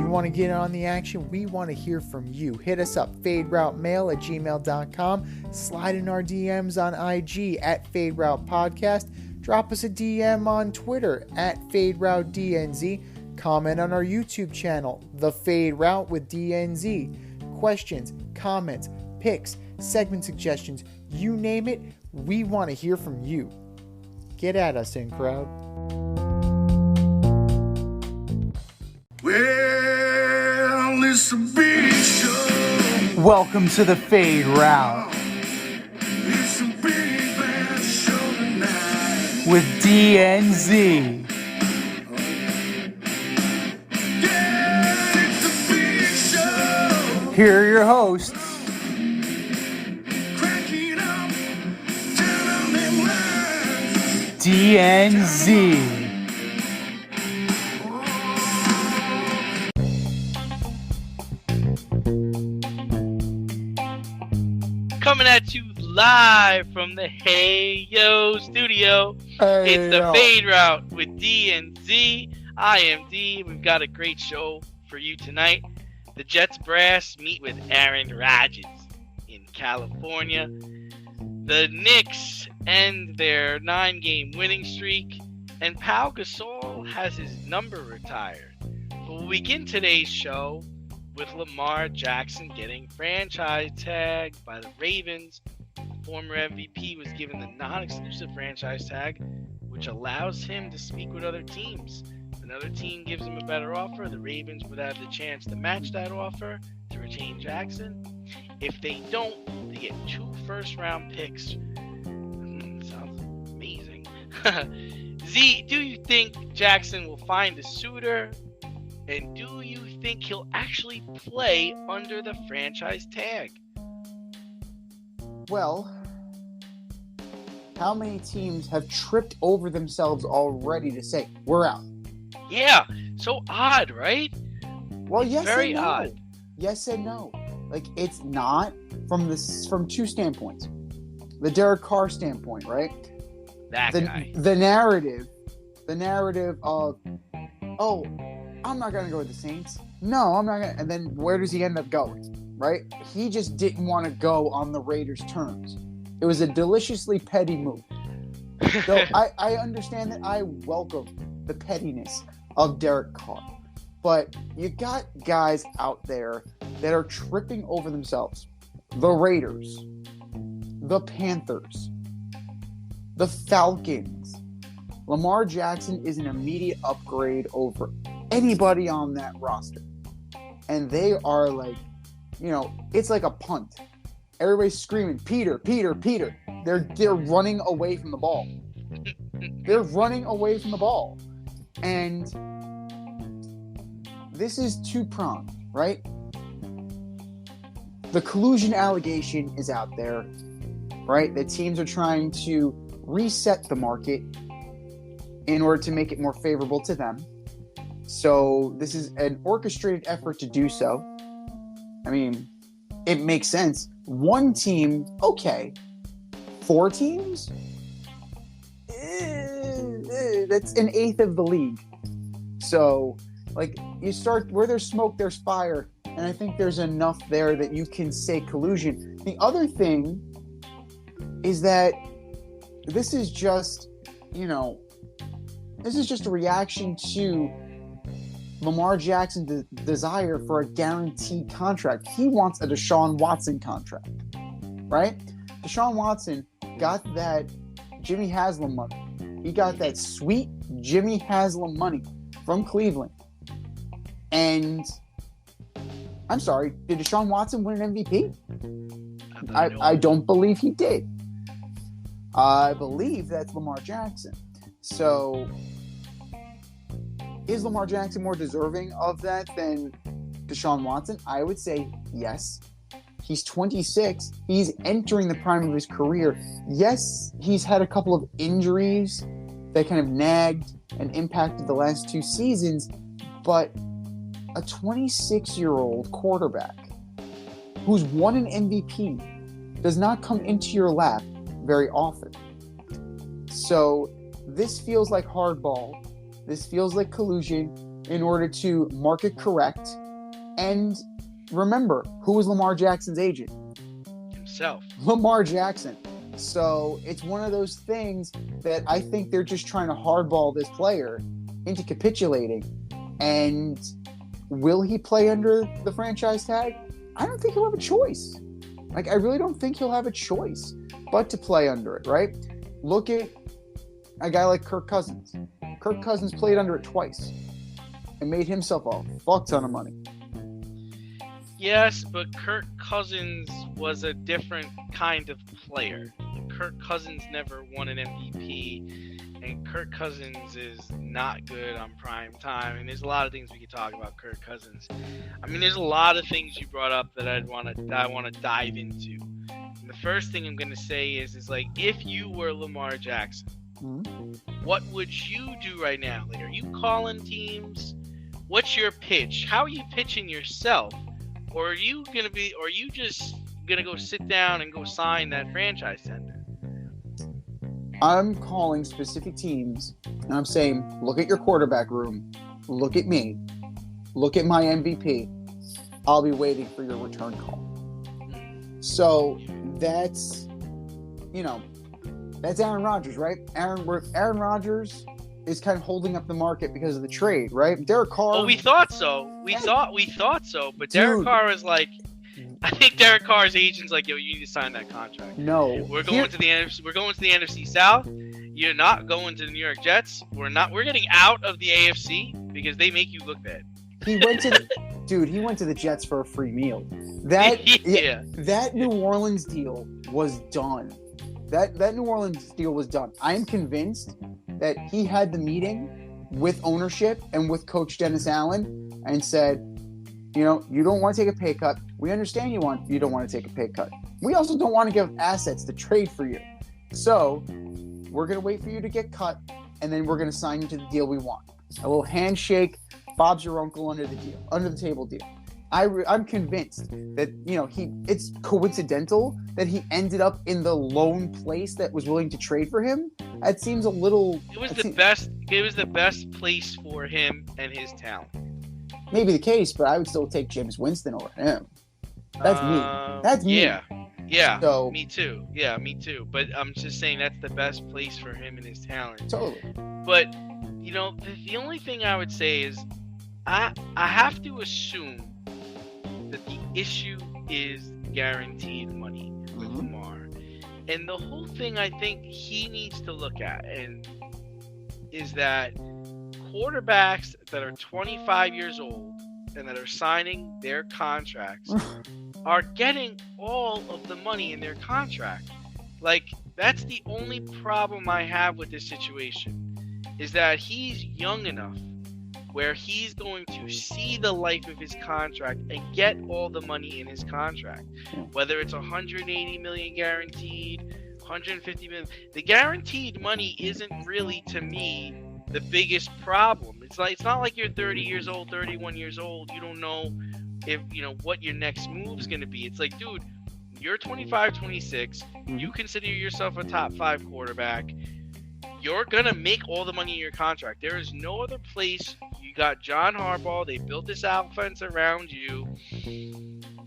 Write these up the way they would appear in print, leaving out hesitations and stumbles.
You want to get on the action? We want to hear from you. Hit us up, faderoutemail@gmail.com. Slide in our DMs on IG @FadeRoutePodcast. Drop us a DM on Twitter @FadeRouteDNZ. Comment on our YouTube channel, The Fade Route with DNZ. Questions, comments, picks, segment suggestions, you name it, we want to hear from you. Get at us, in crowd. Well, it's a big show. Welcome to The Fade Route It's a big bad show tonight. with DNZ. Yeah, it's a big show. Here are your hosts, Cracking up, telling them lies. DNZ. Coming at you live from the Hey Yo studio. It's the Fade Route with D and Z. I am D. We've got a great show for you tonight. The Jets brass meet with Aaron Rodgers in California. The Knicks end their 9-game winning streak, and Pau Gasol has his number retired. But we'll begin today's show with Lamar Jackson getting franchise tagged by the Ravens. The former MVP was given the non-exclusive franchise tag, which allows him to speak with other teams. If another team gives him a better offer, the Ravens would have the chance to match that offer to retain Jackson. If they don't, they get 2 first-round picks. Sounds amazing. Z, do you think Jackson will find a suitor? And do you think he'll actually play under the franchise tag? Well, how many teams have tripped over themselves already to say, we're out? Yeah, so odd, right? Well, yes Very and no. odd. Yes and no. Like, it's not from 2 standpoints. The Derek Carr standpoint, right? That guy. The narrative of, oh, I'm not going to go with the Saints. No, I'm not going to. And then where does he end up going, right? He just didn't want to go on the Raiders' terms. It was a deliciously petty move. So I understand that. I welcome the pettiness of Derek Carr. But you got guys out there that are tripping over themselves. The Raiders, the Panthers, the Falcons. Lamar Jackson is an immediate upgrade over anybody on that roster. And they are like, it's like a punt. Everybody's screaming, Peter, Peter, Peter. They're running away from the ball. They're running away from the ball. And this is 2-pronged, right? The collusion allegation is out there, right? The teams are trying to reset the market in order to make it more favorable to them. So this is an orchestrated effort to do so. I mean, it makes sense. 1 team, okay. 4 teams? That's an eighth of the league. So, you start where there's smoke, there's fire. And I think there's enough there that you can say collusion. The other thing is that this is just a reaction to Lamar Jackson's desire for a guaranteed contract. He wants a Deshaun Watson contract, right? Deshaun Watson got that Jimmy Haslam money. He got that sweet Jimmy Haslam money from Cleveland. And I'm sorry, did Deshaun Watson win an MVP? I don't believe he did. I believe that's Lamar Jackson. So, is Lamar Jackson more deserving of that than Deshaun Watson? I would say yes. He's 26. He's entering the prime of his career. Yes, he's had a couple of injuries that kind of nagged and impacted the last 2 seasons, but a 26-year-old quarterback who's won an MVP does not come into your lap very often. So this feels like hardball. This feels like collusion in order to market correct And remember, who was Lamar Jackson's agent? Himself. Lamar Jackson. So it's one of those things that I think they're just trying to hardball this player into capitulating. And will he play under the franchise tag? I don't think he'll have a choice. Like, I really don't think he'll have a choice but to play under it, right? Look at a guy like Kirk Cousins. Kirk Cousins played under it twice and made himself a fuck ton of money. Yes, but Kirk Cousins was a different kind of player. Kirk Cousins never won an MVP, and Kirk Cousins is not good on prime time. And there's a lot of things we could talk about Kirk Cousins. I mean, there's a lot of things you brought up that I want to dive into. And the first thing I'm going to say is like, if you were Lamar Jackson, what would you do right now? Like, are you calling teams? What's your pitch? How are you pitching yourself? Or are you just gonna go sit down and go sign that franchise tender? I'm calling specific teams and I'm saying, look at your quarterback room, look at me, look at my MVP. I'll be waiting for your return call. So that's Aaron Rodgers, right? Aaron Rodgers is kind of holding up the market because of the trade, right? Derek Carr. Well, we thought so. We thought so. But Derek Carr was like, I think Derek Carr's agent's like, yo, you need to sign that contract. No, we're going to the NFC. We're going to the NFC South. You're not going to the New York Jets. We're getting out of the AFC because they make you look bad. He went to the Jets for a free meal. That New Orleans deal was done. That New Orleans deal was done. I am convinced that he had the meeting with ownership and with Coach Dennis Allen and said, you don't want to take a pay cut. We understand you don't want to take a pay cut. We also don't want to give assets to trade for you. So we're going to wait for you to get cut, and then we're going to sign you to the deal we want. A little handshake, Bob's your uncle under the table deal. I'm convinced that it's coincidental that he ended up in the lone place that was willing to trade for him. That seems a little. It was the best place for him and his talent. Maybe the case, but I would still take Jameis Winston over him. That's me. That's me. Yeah. So, me too. Yeah, me too. But I'm just saying that's the best place for him and his talent. Totally. But the only thing I would say is I have to assume that the issue is guaranteed money with Lamar. And the whole thing I think he needs to look at is that quarterbacks that are 25 years old and that are signing their contracts are getting all of the money in their contract. Like, that's the only problem I have with this situation, is that he's young enough where he's going to see the life of his contract and get all the money in his contract. Whether it's 180 million guaranteed, 150 million. The guaranteed money isn't really, to me, the biggest problem. It's not like you're 30 years old, 31 years old. You don't know if what your next move's going to be. It's like, dude, you're 25, 26. You consider yourself a top 5 quarterback. You're going to make all the money in your contract. There is no other place. You got John Harbaugh. They built this offense around you.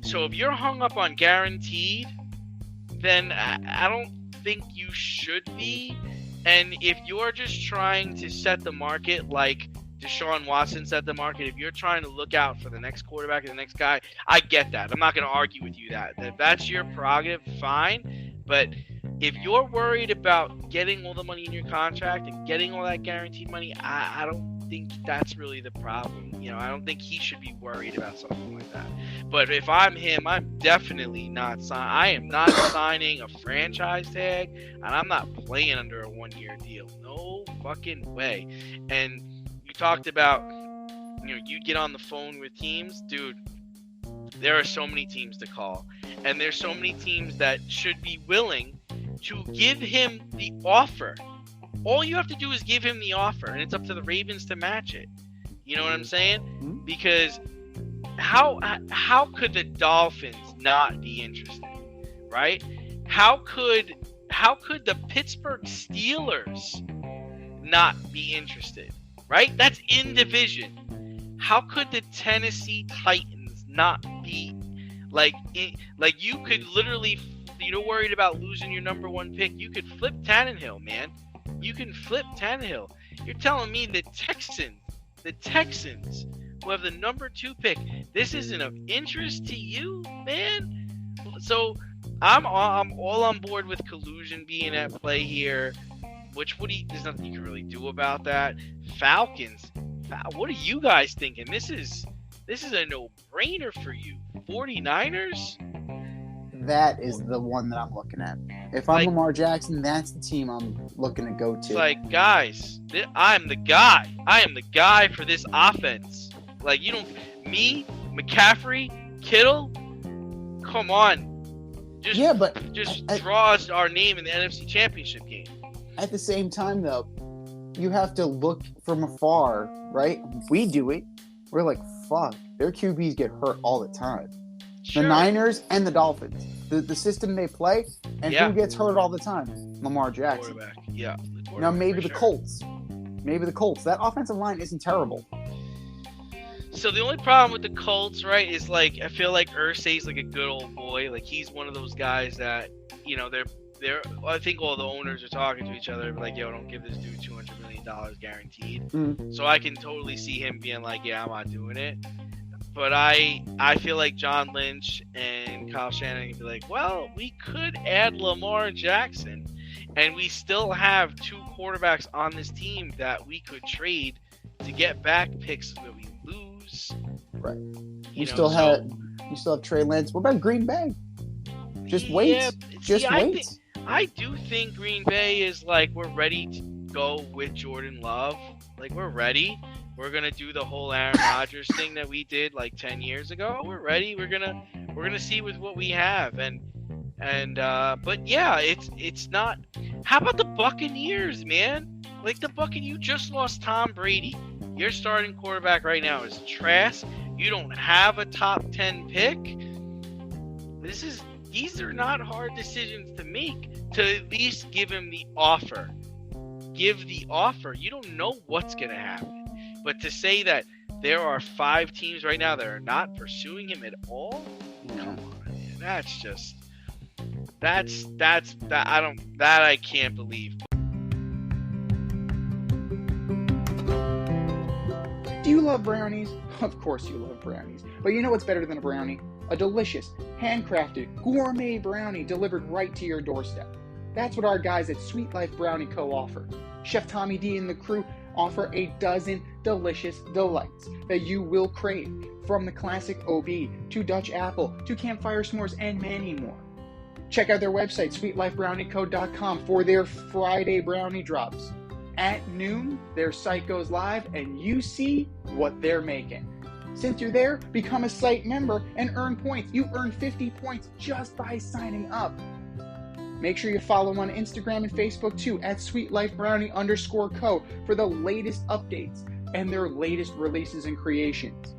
So if you're hung up on guaranteed, then I don't think you should be. And if you're just trying to set the market like Deshaun Watson set the market, if you're trying to look out for the next quarterback and the next guy, I get that. I'm not going to argue with you that. If that's your prerogative, fine. But if you're worried about getting all the money in your contract and getting all that guaranteed money, I don't think that's really the problem. I don't think he should be worried about something like that. But if I'm him, I'm definitely not I am not signing a franchise tag, and I'm not playing under a 1-year deal. No fucking way. And you talked about, you get on the phone with teams, dude. There are so many teams to call, and there's so many teams that should be willing to give him the offer. All you have to do is give him the offer, and it's up to the Ravens to match it. You know what I'm saying? Because how could the Dolphins not be interested, right? How could the Pittsburgh Steelers not be interested, right? That's in division. How could the Tennessee Titans not be like you could literally, you're worried about losing your number one pick. You could flip Tannehill, man. You can flip Tannehill. You're telling me the Texans who have the number 2 pick, this isn't of interest to you, man? So I'm all on board with collusion being at play here, which there's nothing you can really do about that. Falcons, what are you guys thinking? This is a no-brainer for you. 49ers? That is the one that I'm looking at. If I'm Lamar Jackson, that's the team I'm looking to go to. It's like, guys, I'm the guy. I am the guy for this offense. Like, me, McCaffrey, Kittle, come on. Just draw us our name in the NFC Championship game. At the same time, though, you have to look from afar, right? If we do it, we're like, fuck, their QBs get hurt all the time. Sure. The Niners and the Dolphins. The system they play, and who gets hurt all the time? Lamar Jackson. Quarterback. Yeah. Now maybe the Colts. Maybe the Colts. That offensive line isn't terrible. So the only problem with the Colts, right, is like I feel like Irsay's like a good old boy. Like he's one of those guys that, they're I think all the owners are talking to each other like, yo, don't give this dude $200 million guaranteed. So I can totally see him being like, yeah, I'm not doing it. But I feel like John Lynch and Kyle Shanahan can be like, well, we could add Lamar Jackson, and we still have 2 quarterbacks on this team that we could trade to get back picks that we lose. Right. You still have Trey Lance. What about Green Bay? Just wait. Wait. I do think Green Bay is like, we're ready to go with Jordan Love. Like, we're ready. We're gonna do the whole Aaron Rodgers thing that we did like 10 years ago. We're ready. We're gonna see with what we have, but yeah, it's not. How about the Buccaneers, man? Like you just lost Tom Brady. Your starting quarterback right now is trash. You don't have a top 10 pick. These are not hard decisions to make. To at least give him the offer. Give the offer. You don't know what's gonna happen. But to say that there are 5 teams right now that are not pursuing him at all, come on, man. I can't believe. Do you love brownies? Of course you love brownies. But you know what's better than a brownie? A delicious, handcrafted, gourmet brownie delivered right to your doorstep. That's what our guys at Sweet Life Brownie Co. offer. Chef Tommy D and the crew offer a dozen delicious delights that you will crave, from the classic OB to Dutch apple to campfire s'mores and many more. Check out their website, sweetlifebrownieco.com, for their Friday brownie drops. At noon, their site goes live and you see what they're making. Since you're there, become a site member and earn points. You earn 50 points just by signing up. Make sure you follow them on Instagram and Facebook too, at sweetlifebrownie_co, for the latest updates and their latest releases and creations.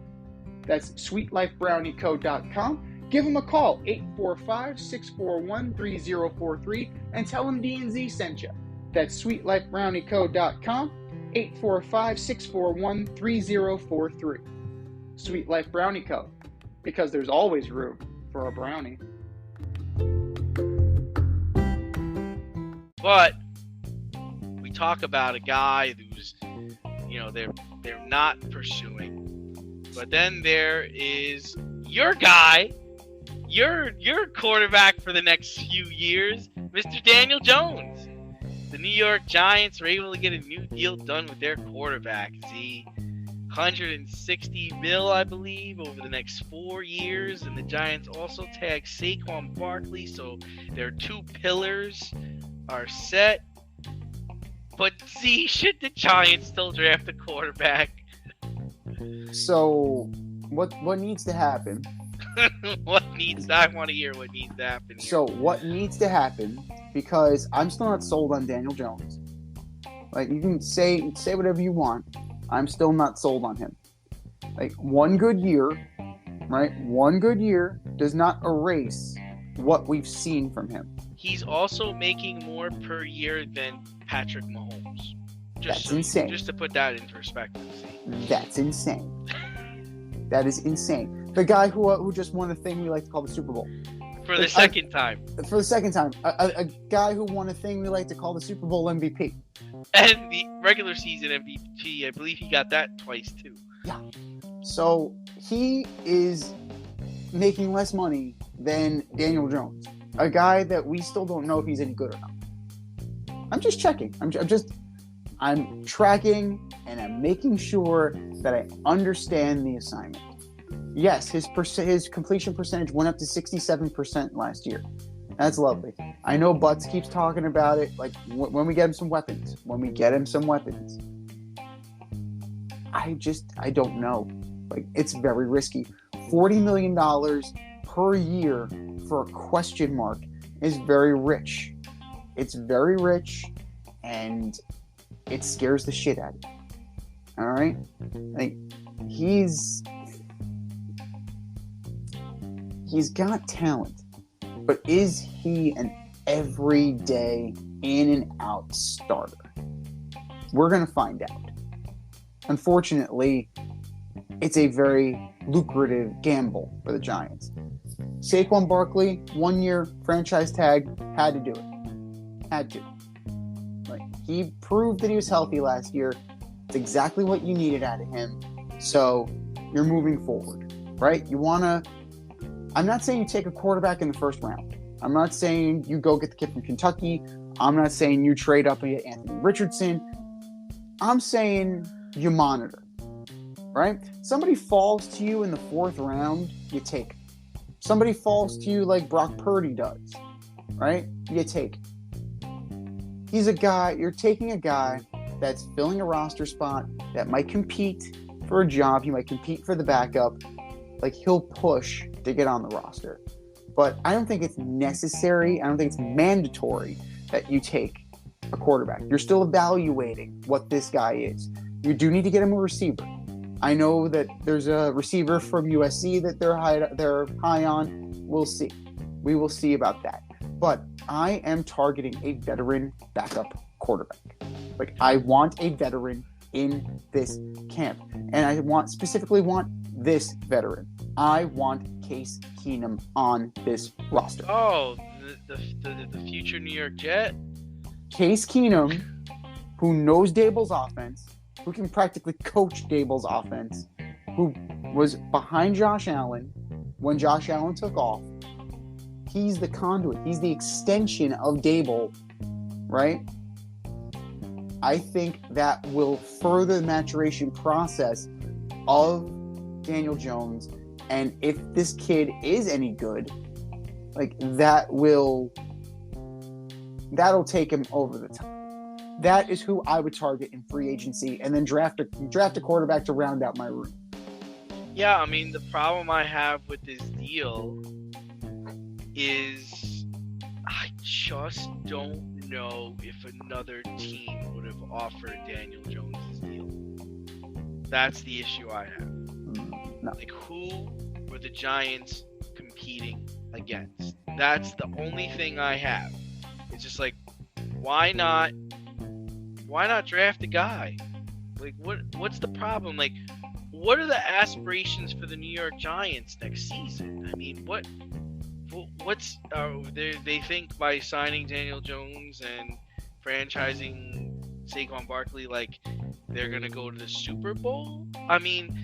That's sweetlifebrownieco.com. Give them a call, 845-641-3043, and tell them D&Z sent you. That's sweetlifebrownieco.com, 845-641-3043. Sweet Life Brownie Co., because there's always room for a brownie. But we talk about a guy who's, they're not pursuing. But then there is your guy, your quarterback for the next few years, Mr. Daniel Jones. The New York Giants were able to get a new deal done with their quarterback. See, $160 million, I believe, over the next 4 years. And the Giants also tagged Saquon Barkley, so their 2 pillars are set. But see, should the Giants still draft a quarterback? So, what needs to happen? I want to hear what needs to happen here. So, what needs to happen, because I'm still not sold on Daniel Jones. Like, you can say whatever you want. I'm still not sold on him. Like, one good year, right? One good year does not erase what we've seen from him. He's also making more per year than Patrick Mahomes. That's insane. Just to put that in perspective. That's insane. That is insane. The guy who just won a thing we like to call the Super Bowl. For the second time. For the second time. A guy who won a thing we like to call the Super Bowl MVP. And the regular season MVP, I believe he got that twice too. Yeah. So he is making less money than Daniel Jones, a guy that we still don't know if he's any good or not. I'm just checking. I'm tracking, and I'm making sure that I understand the assignment. Yes, his completion percentage went up to 67% last year. That's lovely. I know Butts keeps talking about it, like when we get him some weapons. I don't know. Like, it's very risky. $40 million per year for a question mark is very rich. It's very rich, and it scares the shit out of you. All right? Like, he's got talent, but is he an everyday in and out starter? We're going to find out. Unfortunately, it's a very lucrative gamble for the Giants. Saquon Barkley, 1 year franchise tag, had to do it. Had to. Like, he proved that he was healthy last year. It's exactly what you needed out of him. So you're moving forward, right? I'm not saying you take a quarterback in the first round. I'm not saying you go get the kid from Kentucky. I'm not saying you trade up and get Anthony Richardson. I'm saying you monitor, right? Somebody falls to you in the fourth round, you take it. Somebody falls to you like Brock Purdy does, right? You take it. You're taking a guy that's filling a roster spot that might compete for a job. He might compete for the backup. Like, he'll push to get on the roster. But I don't think it's necessary. I don't think it's mandatory that you take a quarterback. You're still evaluating what this guy is. You do need to get him a receiver. I know that there's a receiver from USC that they're high on. We'll see. We will see about that. But I am targeting a veteran backup quarterback. Like, I want a veteran in this camp. And I specifically want this veteran. I want Case Keenum on this roster. Oh, the future New York Jet? Case Keenum, who knows Dable's offense, who can practically coach Dable's offense, who was behind Josh Allen when Josh Allen took off. He's the conduit. He's the extension of Dable, right? I think that will further the maturation process of Daniel Jones. And if this kid is any good, like, that'll take him over the top. That is who I would target in free agency, and then draft a quarterback to round out my room. Yeah, I mean, the problem I have with this deal is I just don't know if another team would have offered Daniel Jones this deal. That's the issue I have. No. Like, who were the Giants competing against? That's the only thing I have. It's just like, why not draft a guy? Like, what's the problem? Like, what are the aspirations for the New York Giants next season? I mean, what's they think by signing Daniel Jones and franchising Saquon Barkley, like, they're gonna go to the Super Bowl? I mean,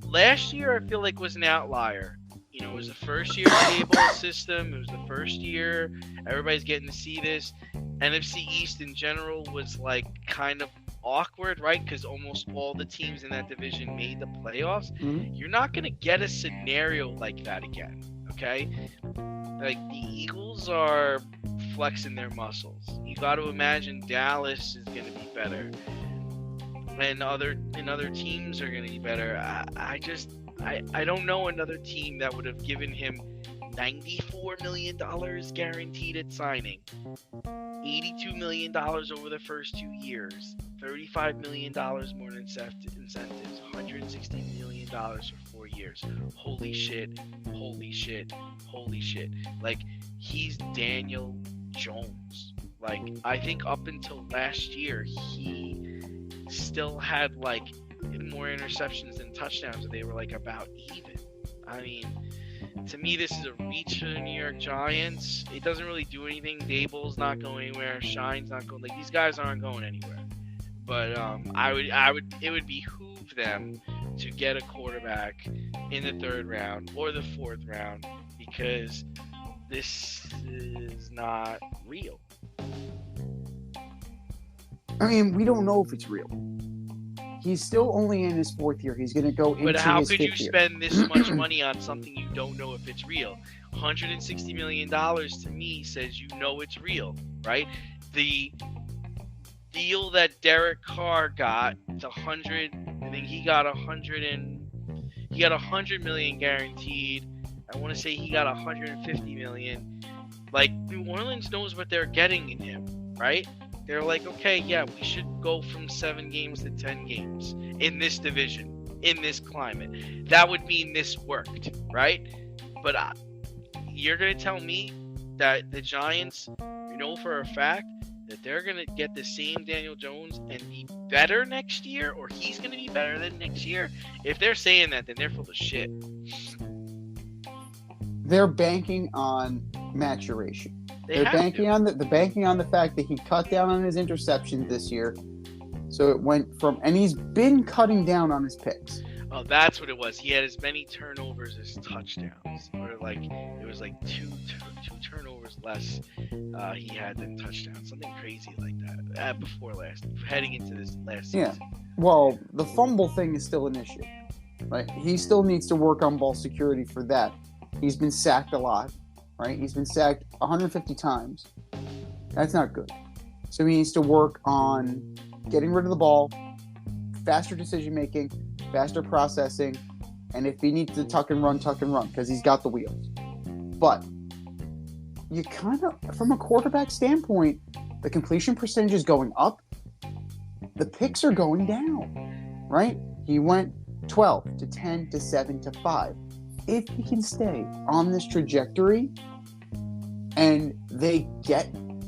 last year I feel like was an outlier. You know, it was the first year of the Dable system. It was the first year everybody's getting to see this. NFC East in general was, like, kind of awkward, right? Because almost all the teams in that division made the playoffs. Mm-hmm. You're not going to get a scenario like that again, okay? Like, the Eagles are flexing their muscles. You got to imagine Dallas is going to be better. And other teams are going to be better. I don't know another team that would have given him $94 million guaranteed at signing, $82 million over the first 2 years, $35 million more in incentives, $160 million for 4 years. Holy shit. Like, he's Daniel Jones. Like, I think up until last year, he still had, like, more interceptions than touchdowns. They were like about even. I mean, to me, this is a reach for the New York Giants. It doesn't really do anything. Dable's not going anywhere. Shine's not going. Like, these guys aren't going anywhere. But it would behoove them to get a quarterback in the 3rd round or the 4th round, because this is not real. I mean, we don't know if it's real. He's still only in his 4th year. He's going to go into his 5th year. But how could you spend this much money on something you don't know if it's real? $160 million to me says you know it's real, right? The deal that Derek Carr got, it's 100. I think he got 100 million guaranteed. I want to say he got 150 million. Like, New Orleans knows what they're getting in him, right? They're like, okay, yeah, we should go from 7 games to 10 games in this division, in this climate. That would mean this worked, right? But you're going to tell me that the Giants, you know for a fact, that they're going to get the same Daniel Jones and be better next year, or he's going to be better than next year? If they're saying that, then they're full of shit. They're banking on maturation. They're banking on the fact that he cut down on his interceptions this year. So it went from, and he's been cutting down on his picks. Oh, that's what it was. He had as many turnovers as touchdowns, or like it was like two turnovers less he had than touchdowns, something crazy like that. Heading into this last season. Yeah. Well, the fumble thing is still an issue. Right? He still needs to work on ball security for that. He's been sacked a lot. Right? He's been sacked 150 times. That's not good. So he needs to work on getting rid of the ball, faster decision making, faster processing, and if he needs to tuck and run, because he's got the wheels. But you kind of, from a quarterback standpoint, the completion percentage is going up. The picks are going down, right? He went 12 to 10 to 7 to 5. If he can stay on this trajectory and they get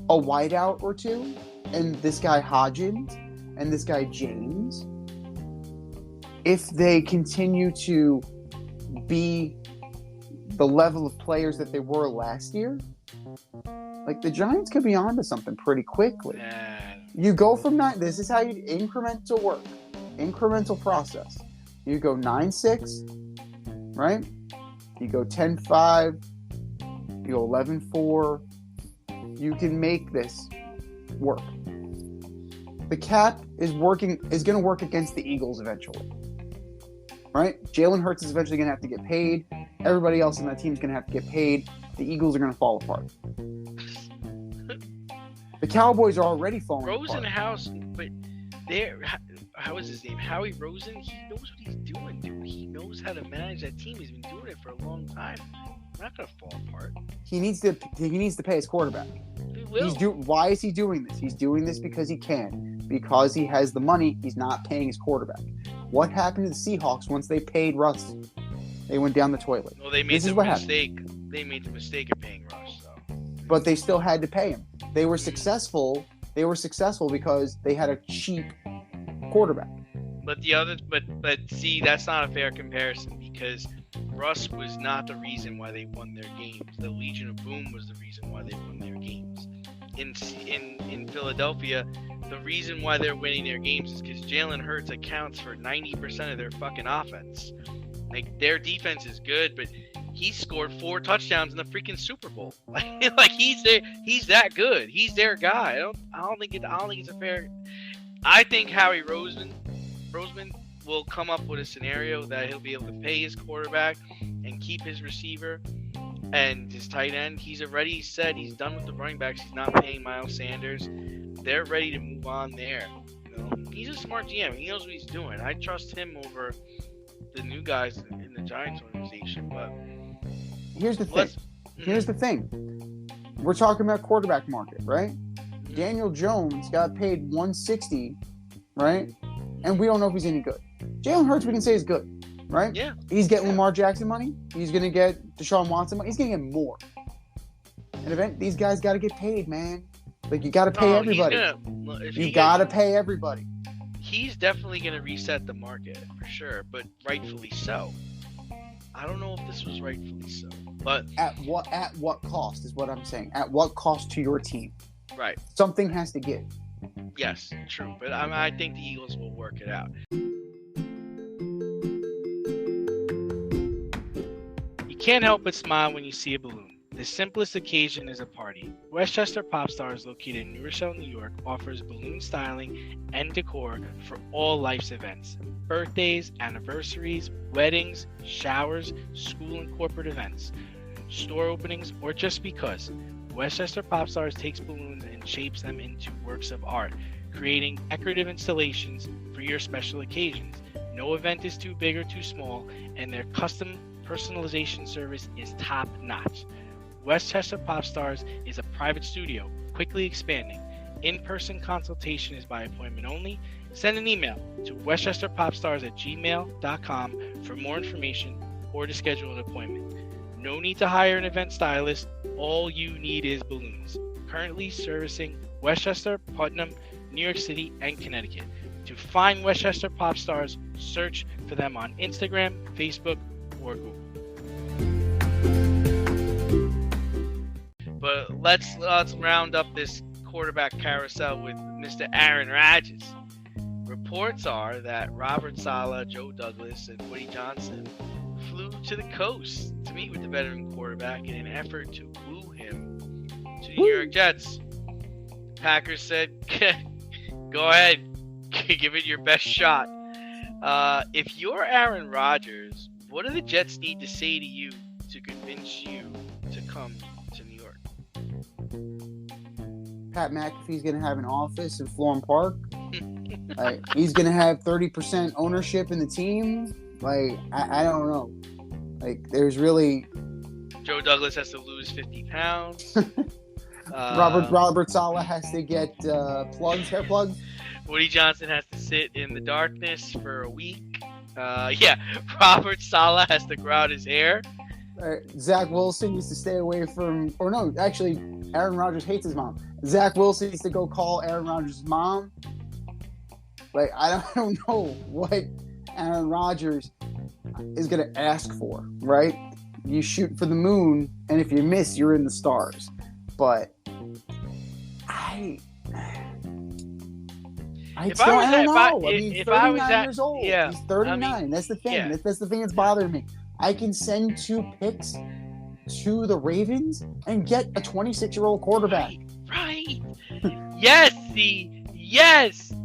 a wideout or two, and this guy Hodgins and this guy James, if they continue to be the level of players that they were last year, like, the Giants could be onto something pretty quickly. You go from 9. This is how you incremental work, incremental process. You go 9-6, right? You go 10-5. You go 11-4. You can make this work. The cap is going to work against the Eagles eventually, right? Jalen Hurts is eventually going to have to get paid. Everybody else on that team is going to have to get paid. The Eagles are going to fall apart. The Cowboys are already falling apart. Rosenhaus, but how is his name? Howie Rosen. He knows what he's doing, dude. He knows how to manage that team. He's been doing it for a long time. We're not going to fall apart. He needs to pay his quarterback. He will. Why is he doing this? He's doing this because he can. Because he has the money, he's not paying his quarterback. What happened to the Seahawks once they paid Russ? They went down the toilet. Well, they made the mistake. They made the mistake of paying Russ, so. But they still had to pay him. They were successful. They were successful because they had a cheap quarterback. But see, that's not a fair comparison, because Russ was not the reason why they won their games. The Legion of Boom was the reason why they won their games. In Philadelphia, the reason why they're winning their games is because Jalen Hurts accounts for 90% of their fucking offense. Like, their defense is good, but he scored 4 touchdowns in the freaking Super Bowl. Like he's that good. He's their guy. I don't think it's a fair. I think Howie Roseman will come up with a scenario that he'll be able to pay his quarterback and keep his receiver and his tight end. He's already said he's done with the running backs. He's not paying Miles Sanders. They're ready to move on there. You know? He's a smart GM. He knows what he's doing. I trust him over the new guys in the Giants organization. But here's the thing. We're talking about quarterback market, right? Daniel Jones got paid $160, right? And we don't know if he's any good. Jalen Hurts, we can say, is good, right? Yeah. He's getting Lamar Jackson money. He's going to get Deshaun Watson money. He's going to get more. And these guys got to get paid, man. Like, you got to pay everybody. You got to pay everybody. he's definitely going to reset the market for sure, but rightfully so. I don't know if this was rightfully so, but At what cost is what I'm saying. At what cost to your team? right. Something has to give. Yes, true. But I think the Eagles will work it out. You can't help but smile when you see a balloon. The simplest occasion is a party. Westchester Pop Stars, located in New Rochelle, New York, offers balloon styling and decor for all life's events. Birthdays, anniversaries, weddings, showers, school and corporate events, store openings, or just because. Westchester Pop Stars takes balloons and shapes them into works of art, creating decorative installations for your special occasions. No event is too big or too small, and their custom personalization service is top-notch. Westchester Pop Stars is a private studio, quickly expanding. In-person consultation is by appointment only. Send an email to westchesterpopstars@gmail.com for more information or to schedule an appointment. No need to hire an event stylist. All you need is balloons. Currently servicing Westchester, Putnam, New York City, and Connecticut. To find Westchester Pop Stars, search for them on Instagram, Facebook, or Google. But let's round up this quarterback carousel with Mr. Aaron Rodgers. Reports are that Robert Saleh, Joe Douglas, and Woody Johnson flew to the coast to meet with the veteran quarterback in an effort to woo him to the New York Jets. Packers said, go ahead, give it your best shot. If you're Aaron Rodgers, what do the Jets need to say to you to convince you to come to New York? Pat McAfee's going to have an office in Florham Park. He's going to have 30% ownership in the team. I don't know. There's really... Joe Douglas has to lose 50 pounds. Robert Saleh has to get hair plugs. Woody Johnson has to sit in the darkness for a week. Robert Saleh has to grow out his hair. Zach Wilson needs to stay away from... Or no, actually, Aaron Rodgers hates his mom. Zach Wilson needs to go call Aaron Rodgers' mom. I don't know what Aaron Rodgers is going to ask for, right? You shoot for the moon, and if you miss, you're in the stars. But I don't know. He's 39 years old. Yeah, he's 39. That's the thing. Yeah. That's the thing that's bothering me. I can send 2 picks to the Ravens and get a 26-year-old quarterback. Right. Yes,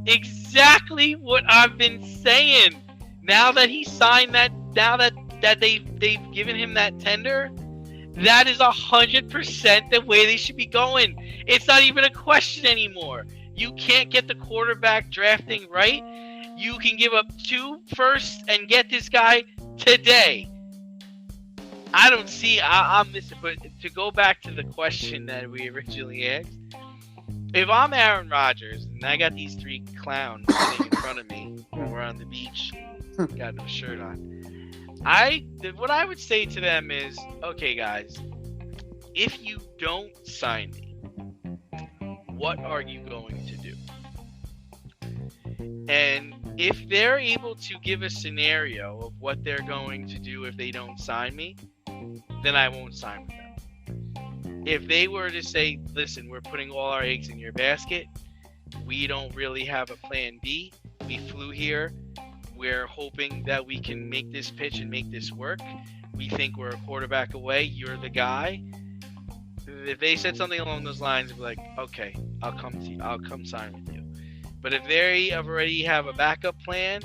exactly what I've been saying. Now that he signed that, now that they've given him that tender, that is 100% the way they should be going. It's not even a question anymore. You can't get the quarterback drafting right. You can give up 2 firsts and get this guy today. I don't see. I'm missing. But to go back to the question that we originally asked, if I'm Aaron Rodgers and I got these 3 clowns sitting in front of me when we're on the beach, got no shirt on, what I would say to them is, okay, guys, if you don't sign me, what are you going to do? And if they're able to give a scenario of what they're going to do if they don't sign me, then I won't sign with them. If they were to say, listen, we're putting all our eggs in your basket, we don't really have a plan B, we flew here, we're hoping that we can make this pitch and make this work, we think we're a quarterback away, you're the guy. If they said something along those lines, I'd be like, okay, I'll come sign with you. But if they already have a backup plan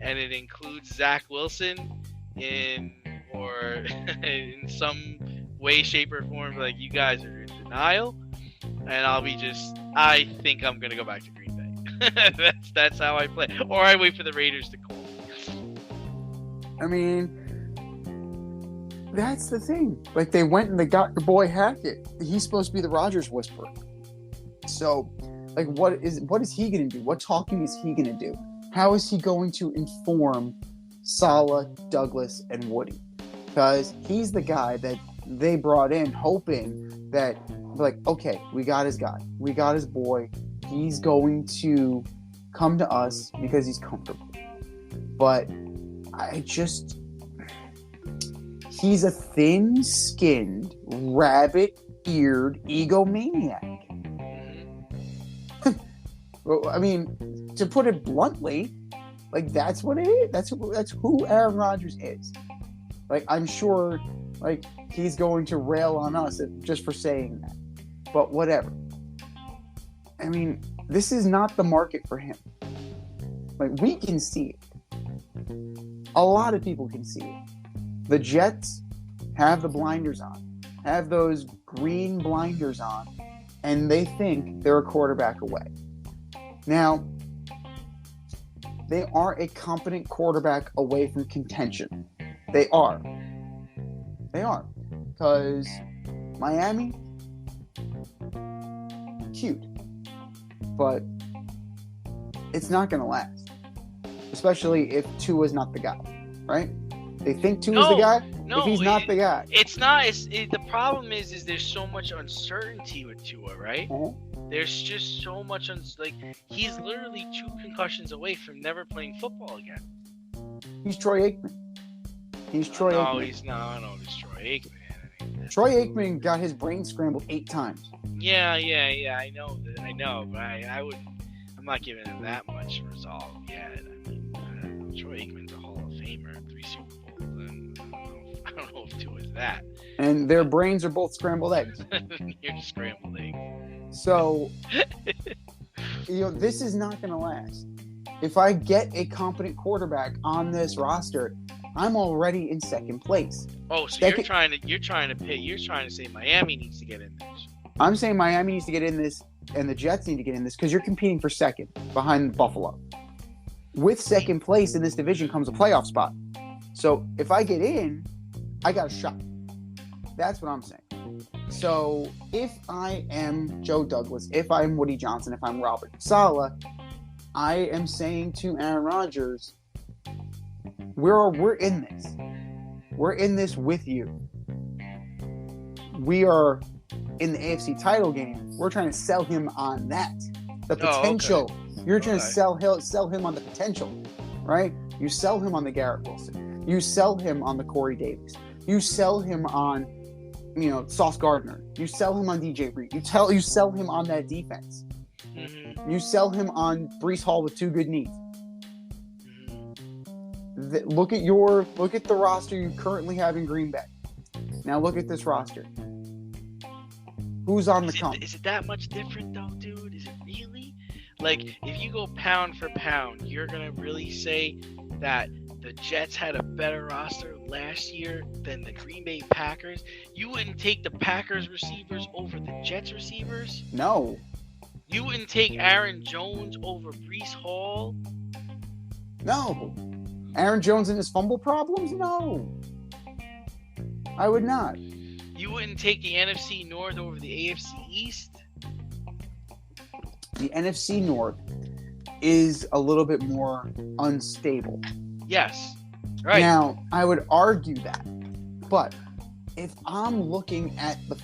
and it includes Zach Wilson in some way, shape, or form, like, you guys are in denial, and I think I'm gonna go back to Green Bay. that's how I play. Or I wait for the Raiders to call. I mean, that's the thing. They went and they got your boy Hackett. He's supposed to be the Rodgers whisperer. So, what is he going to do? What talking is he going to do? How is he going to inform Saleh, Douglas, and Woody? Because he's the guy that they brought in hoping that, okay, we got his guy. We got his boy. He's going to come to us because he's comfortable. But he's a thin-skinned, rabbit-eared egomaniac. Well, I mean, to put it bluntly, like, that's what it is. That's who Aaron Rodgers is. Like, I'm sure, like, he's going to rail on us just for saying that. But whatever. I mean, this is not the market for him. Like, we can see it. A lot of people can see it. The Jets have the blinders on, have those green blinders on, and they think they're a quarterback away. Now, they are a competent quarterback away from contention. They are. Because Miami, cute. But it's not going to last. Especially if Tua's not the guy, right? They think Tua's the guy. No, if he's not the guy. It's not. The problem is there's so much uncertainty with Tua, right? Uh-huh. There's just so much, he's literally 2 concussions away from never playing football again. He's Troy Aikman. Aikman. No, he's not. No, he's Troy Aikman. Troy Aikman got his brain scrambled 8 times. Yeah. I know, but I'm not giving him that much resolve yet. I mean, Troy Aikman's a Hall of Famer, 3 Super Bowls, and I don't know if 2 is that. And their brains are both scrambled eggs. You're scrambled eggs. So, this is not going to last. If I get a competent quarterback on this roster, I'm already in second place. Oh, so you're trying to say Miami needs to get in this. I'm saying Miami needs to get in this, and the Jets need to get in this because you're competing for second behind Buffalo. With second place in this division comes a playoff spot. So if I get in, I got a shot. That's what I'm saying. So if I am Joe Douglas, if I'm Woody Johnson, if I'm Robert Saleh, I am saying to Aaron Rodgers, we're in this. We're in this with you. We are in the AFC title game. We're trying to sell him on that. The potential. Oh, okay. You're trying to sell him on the potential, right? You sell him on the Garrett Wilson. You sell him on the Corey Davis. You sell him on, Sauce Gardner. You sell him on DJ Reed. You sell him on that defense. Mm-hmm. You sell him on Breece Hall with 2 good knees. Mm-hmm. Look at the roster you currently have in Green Bay. Now look at this roster. Who's on the come? Is it that much different though, dude? Is it really? Like, if you go pound for pound, you're gonna really say that the Jets had a better roster last year than the Green Bay Packers? You wouldn't take the Packers receivers over the Jets receivers? No. You wouldn't take Aaron Jones over Breece Hall? No. Aaron Jones and his fumble problems? No. I would not. You wouldn't take the NFC North over the AFC East? The NFC North is a little bit more unstable. Yes. Right. Now, I would argue that. But if I'm looking at the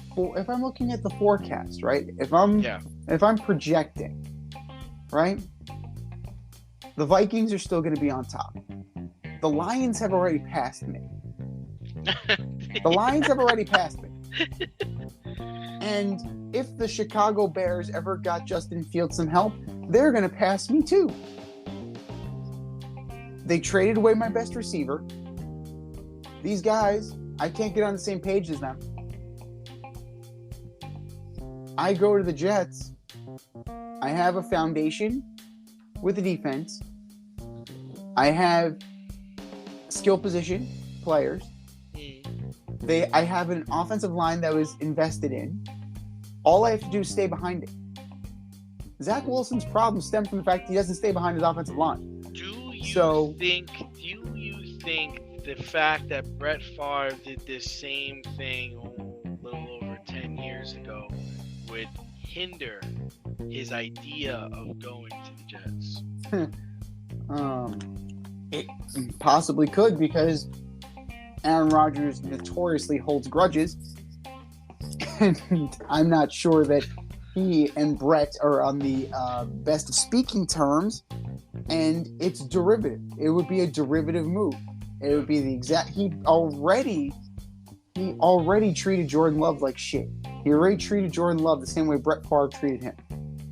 forecast, right? If I'm projecting, right? The Vikings are still going to be on top. The Lions have already passed me. The Lions have already passed me. And if the Chicago Bears ever got Justin Fields some help, they're going to pass me too. They traded away my best receiver. These guys, I can't get on the same page as them. I go to the Jets. I have a foundation with the defense. I have skill position players. I have an offensive line that was invested in. All I have to do is stay behind it. Zach Wilson's problem stemmed from the fact he doesn't stay behind his offensive line. Do you think the fact that Brett Favre did this same thing a little over 10 years ago would hinder his idea of going to the Jets? It possibly could, because Aaron Rodgers notoriously holds grudges, and I'm not sure that he and Brett are on the best of speaking terms. And it's derivative. It would be a derivative move. It would be the exact. He already treated Jordan Love like shit. He already treated Jordan Love the same way Brett Favre treated him.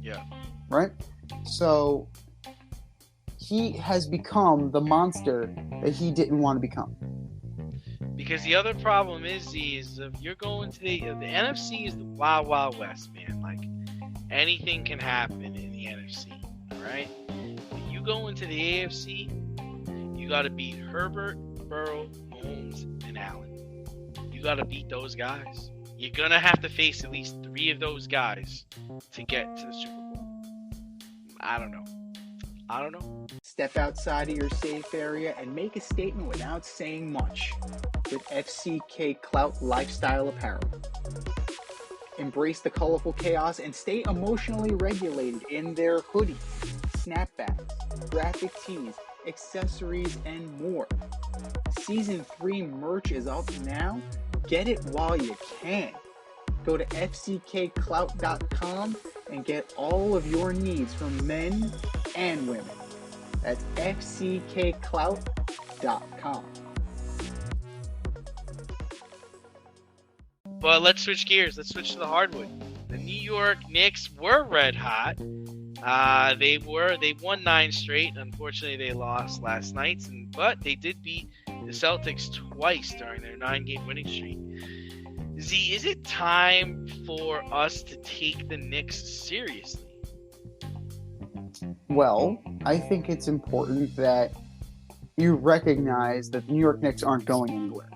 Yeah. Right? So he has become the monster that he didn't want to become. Because the other problem is if you're going to the NFC is the wild, wild west, man. Like, anything can happen in the NFC, all right? If you go into the AFC, you got to beat Herbert, Burrow, Mahomes, and Allen. You got to beat those guys. You're going to have to face at least 3 of those guys to get to the Super Bowl. I don't know. Step outside of your safe area and make a statement without saying much with FCK Clout Lifestyle Apparel. Embrace the colorful chaos and stay emotionally regulated in their hoodies, snapbacks, graphic tees, accessories, and more. Season 3 merch is up now. Get it while you can. Go to fckclout.com and get all of your needs from men and women. That's fckclout.com. But let's switch gears. Let's switch to the hardwood. The New York Knicks were red hot. They won 9 straight. Unfortunately, they lost last night, but they did beat the Celtics twice during their 9-game winning streak. Z, is it time for us to take the Knicks seriously? Well, I think it's important that you recognize that the New York Knicks aren't going anywhere,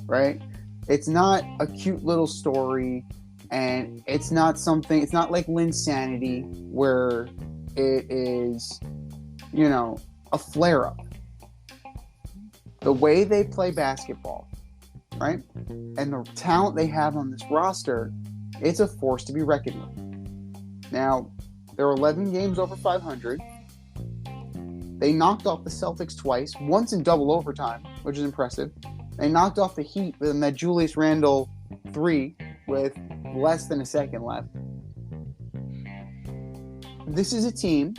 right? It's not a cute little story, and it's not like Linsanity where it is, a flare-up. The way they play basketball, right? And the talent they have on this roster, it's a force to be reckoned with. Now, there are 11 games over 500. They knocked off the Celtics twice, once in double overtime, which is impressive. They knocked off the Heat with that Julius Randle 3 with less than a second left. This is a team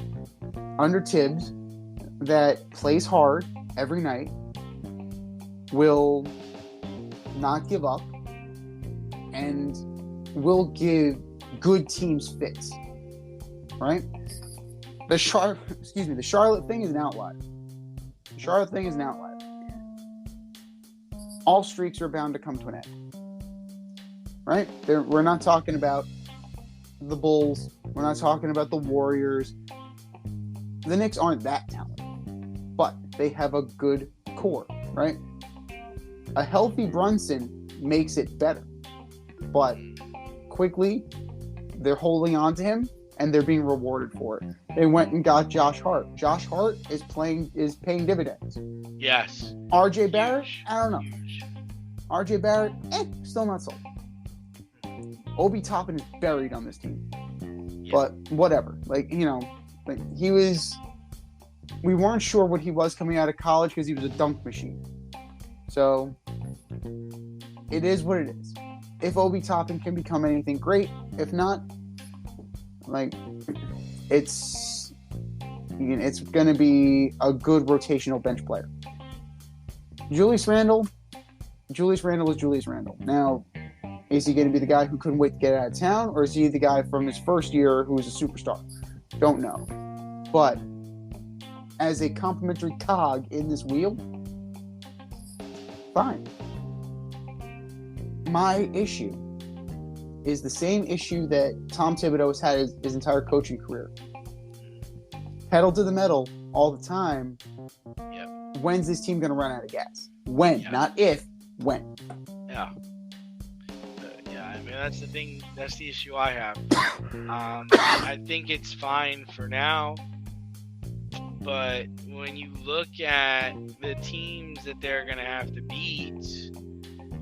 under Tibbs that plays hard every night, will not give up, and will give good teams fits. Right? The Charlotte thing is an outlier. All streaks are bound to come to an end. Right? We're not talking about the Bulls. We're not talking about the Warriors. The Knicks aren't that talented, but they have a good core, right? A healthy Brunson makes it better, but quickly they're holding on to him and they're being rewarded for it. They went and got Josh Hart. Josh Hart is paying dividends. Yes. RJ Barrett, I don't know. RJ Barrett, still not sold. Obi Toppin is buried on this team. Yeah. But whatever. We weren't sure what he was coming out of college because he was a dunk machine. So it is what it is. If Obi Toppin can become anything, great. If not, it's going to be a good rotational bench player. Julius Randle is Julius Randle. Now, is he going to be the guy who couldn't wait to get out of town, or is he the guy from his first year who was a superstar? Don't know. But as a complimentary cog in this wheel, fine. My issue is the same issue that Tom Thibodeau has had his entire coaching career. Pedal to the metal all the time. Yep. When's this team going to run out of gas? When, not if, when. Yeah. I mean, that's the thing. That's the issue I have. I think it's fine for now. But when you look at the teams that they're going to have to beat,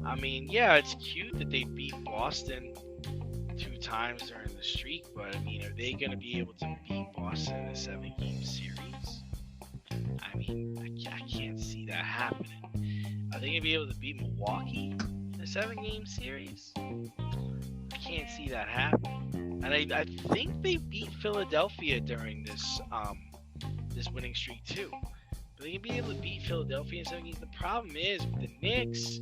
I mean, yeah, it's cute that they beat Boston 2 times during the streak, but I mean, are they going to be able to beat Boston in a 7-game series? I mean, I can't see that happening. Are they going to be able to beat Milwaukee in a 7-game series? I can't see that happening. And I think they beat Philadelphia during this this winning streak too. But they can be able to beat Philadelphia in 7 games. The problem is with the Knicks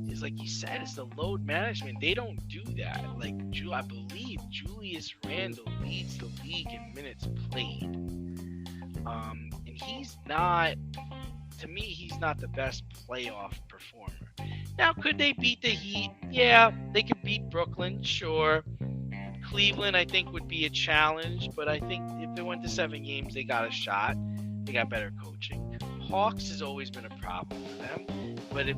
is, like you said, it's the load management. They don't do that. Like, I believe Julius Randle leads the league in minutes played. And he's not, to me, he's not the best playoff performer. Now, could they beat the Heat? Yeah, they could beat Brooklyn, sure. Cleveland, I think, would be a challenge, but I think if they went to 7 games, they got a shot. They got better coaching. Hawks has always been a problem for them, but if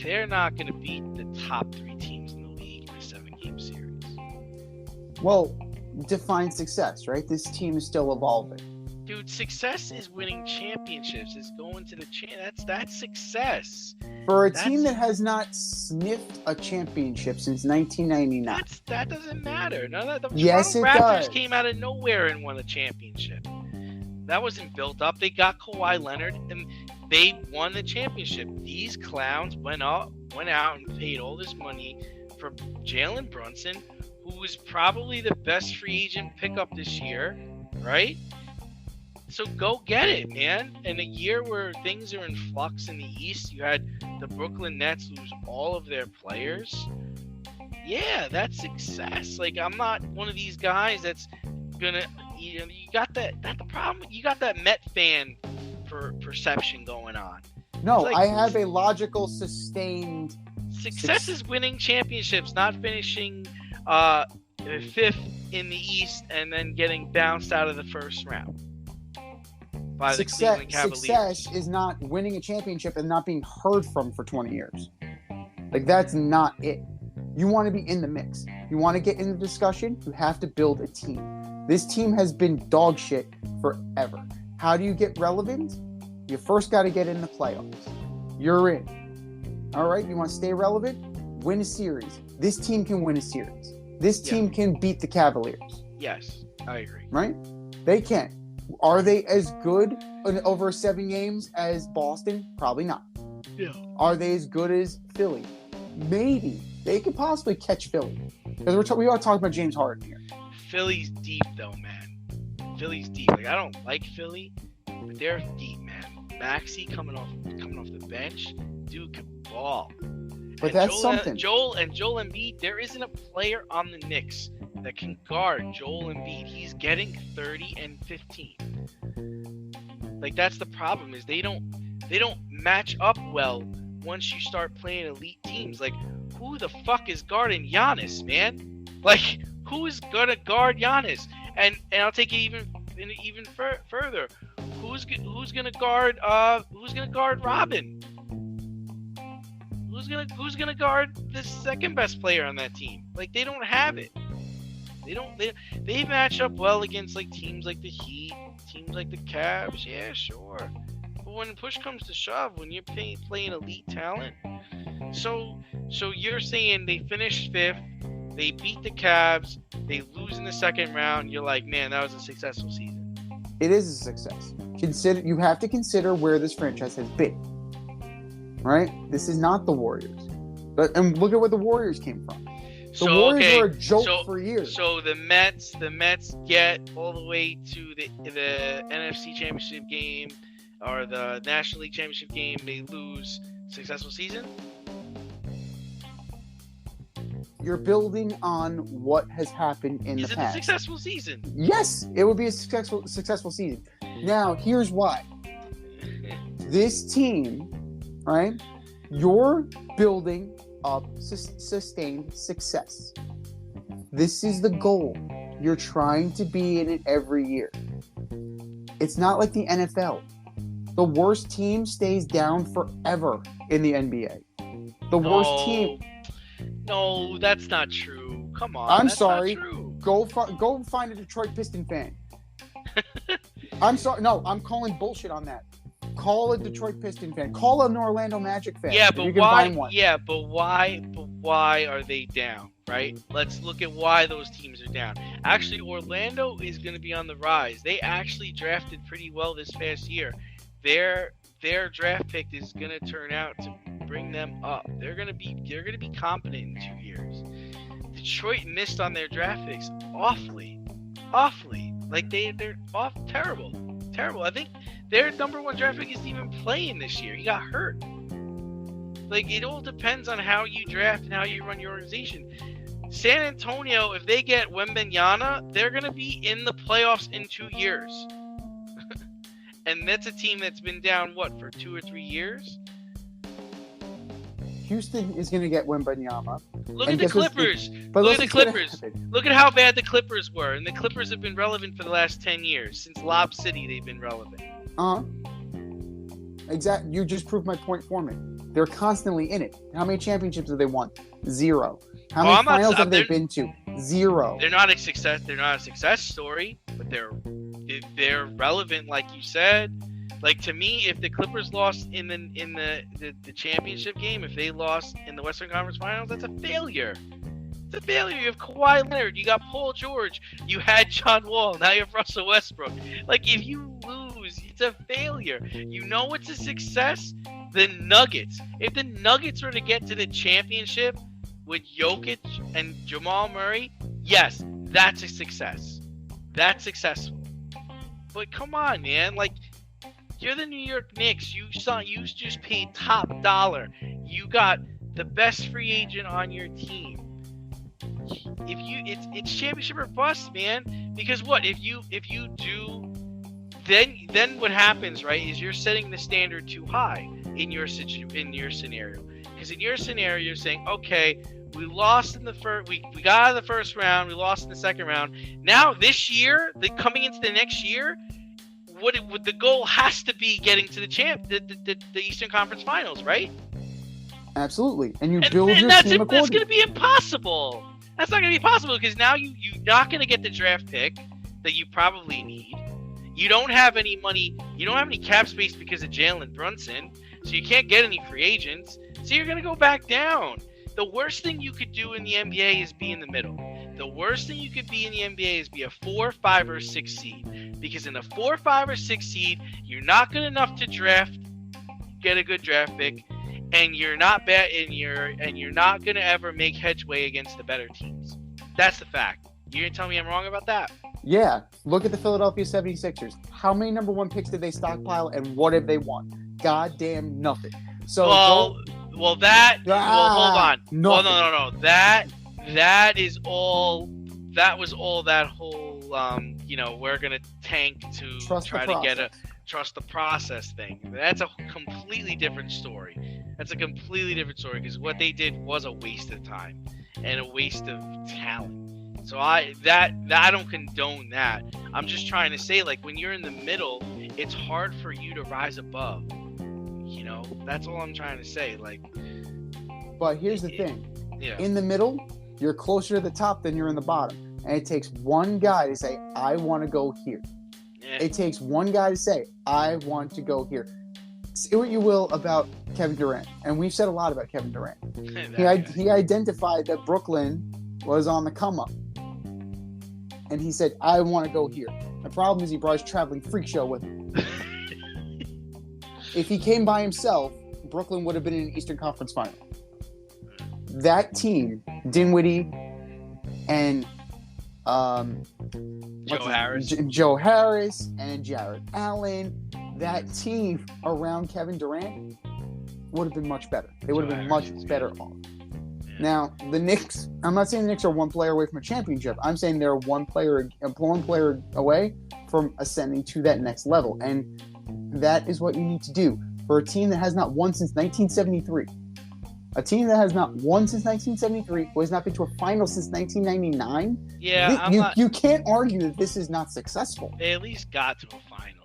they're not going to beat the top 3 teams in the league in a 7-game series. Well, define success, right? This team is still evolving. Dude, success is winning championships. Is going to the that's success. For a team that has not sniffed a championship since 1999. That doesn't matter. None of the Yes, Toronto it Raptors does. came out of nowhere and won a championship. That wasn't built up. They got Kawhi Leonard and they won the championship. These clowns went out and paid all this money for Jalen Brunson, who was probably the best free agent pickup this year, right? So go get it, man. In a year where things are in flux in the East, you had the Brooklyn Nets lose all of their players. Yeah, that's success. Like, I'm not one of these guys that's gonna, you got that. That's the problem. You got that Met fan perception going on. No, Like, I have a logical, sustained. success is winning championships, not finishing 5th in the East and then getting bounced out of the first round by the Cleveland Cavaliers. Success is not winning a championship and not being heard from for 20 years. Like, that's not it. You want to be in the mix. You want to get in the discussion, you have to build a team. This team has been dog shit forever. How do you get relevant? You first got to get in the playoffs. You're in. All right? You want to stay relevant? Win a series. This team can win a series. This team can beat the Cavaliers. Yes, I agree. Right? They can. Are they as good over 7 games as Boston? Probably not. Yeah. Are they as good as Philly? Maybe. They could possibly catch Philly. Because we are talking about James Harden here. Philly's deep, though, man. Philly's deep. Like, I don't like Philly, but they're deep, man. Maxey coming off the bench, dude can ball. But and that's something. Joel Embiid, there isn't a player on the Knicks that can guard Joel Embiid. He's getting 30 and 15. Like, that's the problem, is they don't match up well once you start playing elite teams. Like, who the fuck is guarding Giannis, man? Like, who is gonna guard Giannis? And I'll take it even further. Who's gonna guard Robin? Who's gonna guard the second best player on that team? Like, they don't have it. They match up well against, like, teams like the Heat, teams like the Cavs. Yeah, sure. But when push comes to shove, when you're playing elite talent, so you're saying they finished 5th, they beat the Cavs, they lose in the second round. You're like, man, that was a successful season. It is a success. You have to consider where this franchise has been. Right? This is not the Warriors. And look at where the Warriors came from. The Warriors were a joke for years. So the Mets get all the way to the NFC Championship game or the National League Championship game. They lose. Successful season? You're building on what has happened in the past. Is it a successful season? Yes, it would be a successful season. Now, here's why. This team, right? You're building up sustained success. This is the goal. You're trying to be in it every year. It's not like the NFL. The worst team stays down forever in the NBA. The worst team. No, that's not true. Come on. I'm that's sorry. Not true. Go find a Detroit Piston fan. I'm sorry. No, I'm calling bullshit on that. Call a Detroit Piston fan. Call an Orlando Magic fan. Yeah, but why? Yeah, but why? But why are they down? Right? Let's look at why those teams are down. Actually, Orlando is going to be on the rise. They actually drafted pretty well this past year. Their draft pick is going to turn out to bring them up. They're going to be competent in 2 years. Detroit missed on their draft picks awfully. Like they're off terrible. Terrible. I think their number one draft pick isn't even playing this year. He got hurt. Like, it all depends on how you draft and how you run your organization. San Antonio, if they get Wembanyama, they're going to be in the playoffs in 2 years. And that's a team that's been down, for 2 or 3 years? Houston is going to get Wembanyama. Look at the Clippers. Look at the Clippers. Look at how bad the Clippers were. And the Clippers have been relevant for the last 10 years. Since Lob City, they've been relevant. Exactly. You just proved my point for me. They're constantly in it. How many championships have they won? 0. How many finals have they been to? 0. They're not a success. They're not a success story, but they're relevant, like you said. Like, to me, if the Clippers lost in the championship game, if they lost in the Western Conference Finals, that's a failure. It's a failure. You have Kawhi Leonard, you got Paul George, you had John Wall, now you have Russell Westbrook. Like, if you lose, it's a failure. You know it's a success? The Nuggets. If the Nuggets were to get to the championship with Jokic and Jamal Murray, yes, that's a success. That's successful. But come on, man. Like, you're the New York Knicks. You just paid top dollar. You got the best free agent on your team. It's championship or bust, man. Because what if you do, then what happens, right? Is you're setting the standard too high in your scenario. Because in your scenario, you're saying, okay, we lost in the first. We got out of the first round. We lost in the second round. Now this year, coming into the next year. What the goal has to be getting to the Eastern Conference Finals, right? Absolutely, and build your team accordingly. That's going to be impossible. That's not going to be possible because now you're not going to get the draft pick that you probably need. You don't have any money. You don't have any cap space because of Jalen Brunson, so you can't get any free agents. So you're going to go back down. The worst thing you could do in the NBA is be in the middle. The worst thing you could be in the NBA is be a 4, 5, or 6 seed. Because in a 4, 5, or 6 seed, you're not good enough to get a good draft pick, and you're not bad, and you're not gonna ever make headway against the better teams. That's the fact. You're gonna tell me I'm wrong about that? Yeah. Look at the Philadelphia 76ers. How many number 1 picks did they stockpile, and what have they won? Goddamn nothing. So hold on. Nothing. No. That was all that whole we're gonna tank to trust the process thing. That's a completely different story. Because what they did was a waste of time and a waste of talent. So I don't condone that. I'm just trying to say, like, when you're in the middle, it's hard for you to rise above. That's all I'm trying to say. Like, but here's the thing. Yeah. In the middle, you're closer to the top than you're in the bottom. And it takes one guy to say, I want to go here. Yeah. It takes one guy to say, I want to go here. Say what you will about Kevin Durant. And we've said a lot about Kevin Durant. He identified that Brooklyn was on the come up. And he said, I want to go here. The problem is he brought his traveling freak show with him. If he came by himself, Brooklyn would have been in an Eastern Conference Final. That team, Dinwiddie and Joe Harris and Jarrett Allen, that team around Kevin Durant would have been much better. They would have been much better off. Yeah. Now, the Knicks, I'm not saying the Knicks are one player away from a championship. I'm saying they're one player away from ascending to that next level. And that is what you need to do for a team that has not won since 1973. A team that has not won since 1973, who has not been to a final since 1999. Yeah, you can't argue that this is not successful. They at least got to a finals.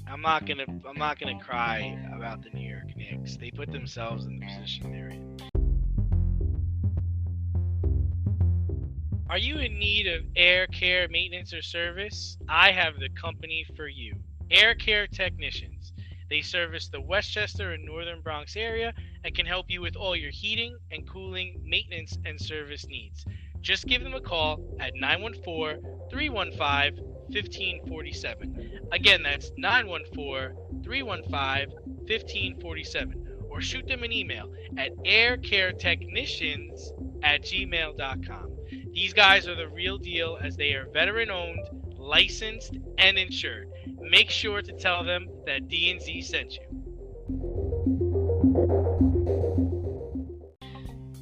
I'm not gonna cry about the New York Knicks. They put themselves in the position they're in. Are you in need of air care maintenance or service? I have the company for you. Air Care Technicians. They service the Westchester and Northern Bronx area and can help you with all your heating and cooling, maintenance, and service needs. Just give them a call at 914-315-1547. Again, that's 914-315-1547. Or shoot them an email at aircaretechnicians@gmail.com. These guys are the real deal as they are veteran-owned, licensed, and insured. make sure to tell them that D&Z sent you.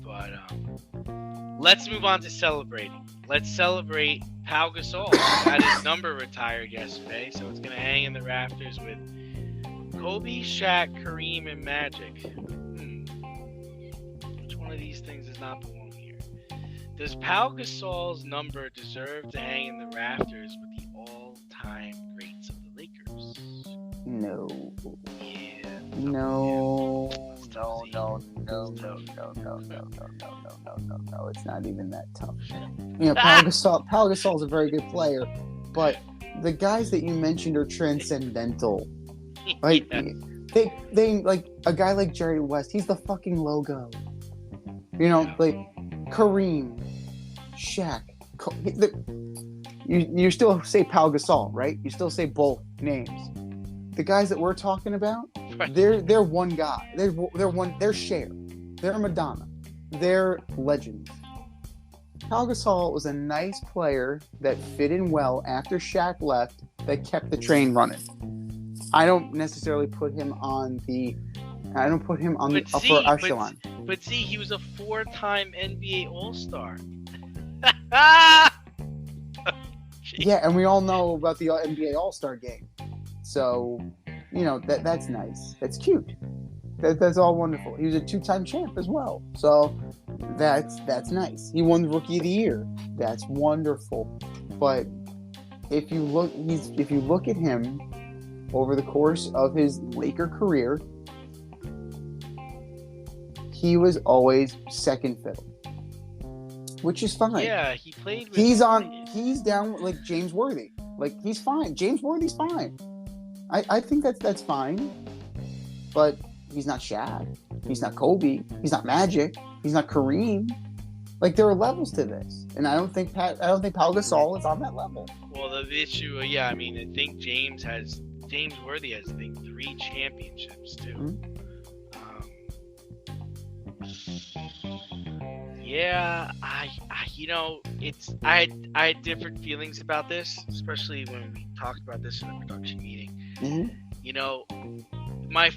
But let's move on to celebrating. Let's celebrate Pau Gasol. Got his number retired yesterday, so it's going to hang in the rafters with Kobe, Shaq, Kareem, and Magic. Which one of these things does not belong here? Does Pau Gasol's number deserve to hang in the rafters with the all-time greats of the Lakers? No. Yeah. No. It's not even that tough. You know, Pau Gasol's a very good player, but the guys that you mentioned are transcendental. Like they like a guy like Jerry West, he's the fucking logo. You know, like Kareem, Shaq. You still say Pau Gasol, right? You still say both names. The guys that we're talking about, they're one guy. They're Cher. They're Madonna. They're legends. Pau Gasol was a nice player that fit in well after Shaq left, that kept the train running. I don't necessarily put him on the upper echelon. But see, he was a 4-time NBA All-Star. Yeah, and we all know about the NBA All-Star game. So, you know, that's nice. That's cute. That's all wonderful. He was a 2-time champ as well. So that's nice. He won the Rookie of the Year. That's wonderful. But if you look at him over the course of his Laker career, he was always second fiddle, which is fine. Yeah, he played with... He's down like James Worthy. Like, he's fine. James Worthy's fine. I think that's fine. But he's not Shaq. He's not Kobe. He's not Magic. He's not Kareem. Like, there are levels to this, and I don't think Pau Gasol is on that level. Well, the issue, yeah, I mean, I think James Worthy has, I think, 3 championships too. Mm-hmm. Yeah, I had different feelings about this, especially when we talked about this in the production meeting. Mm-hmm. You know,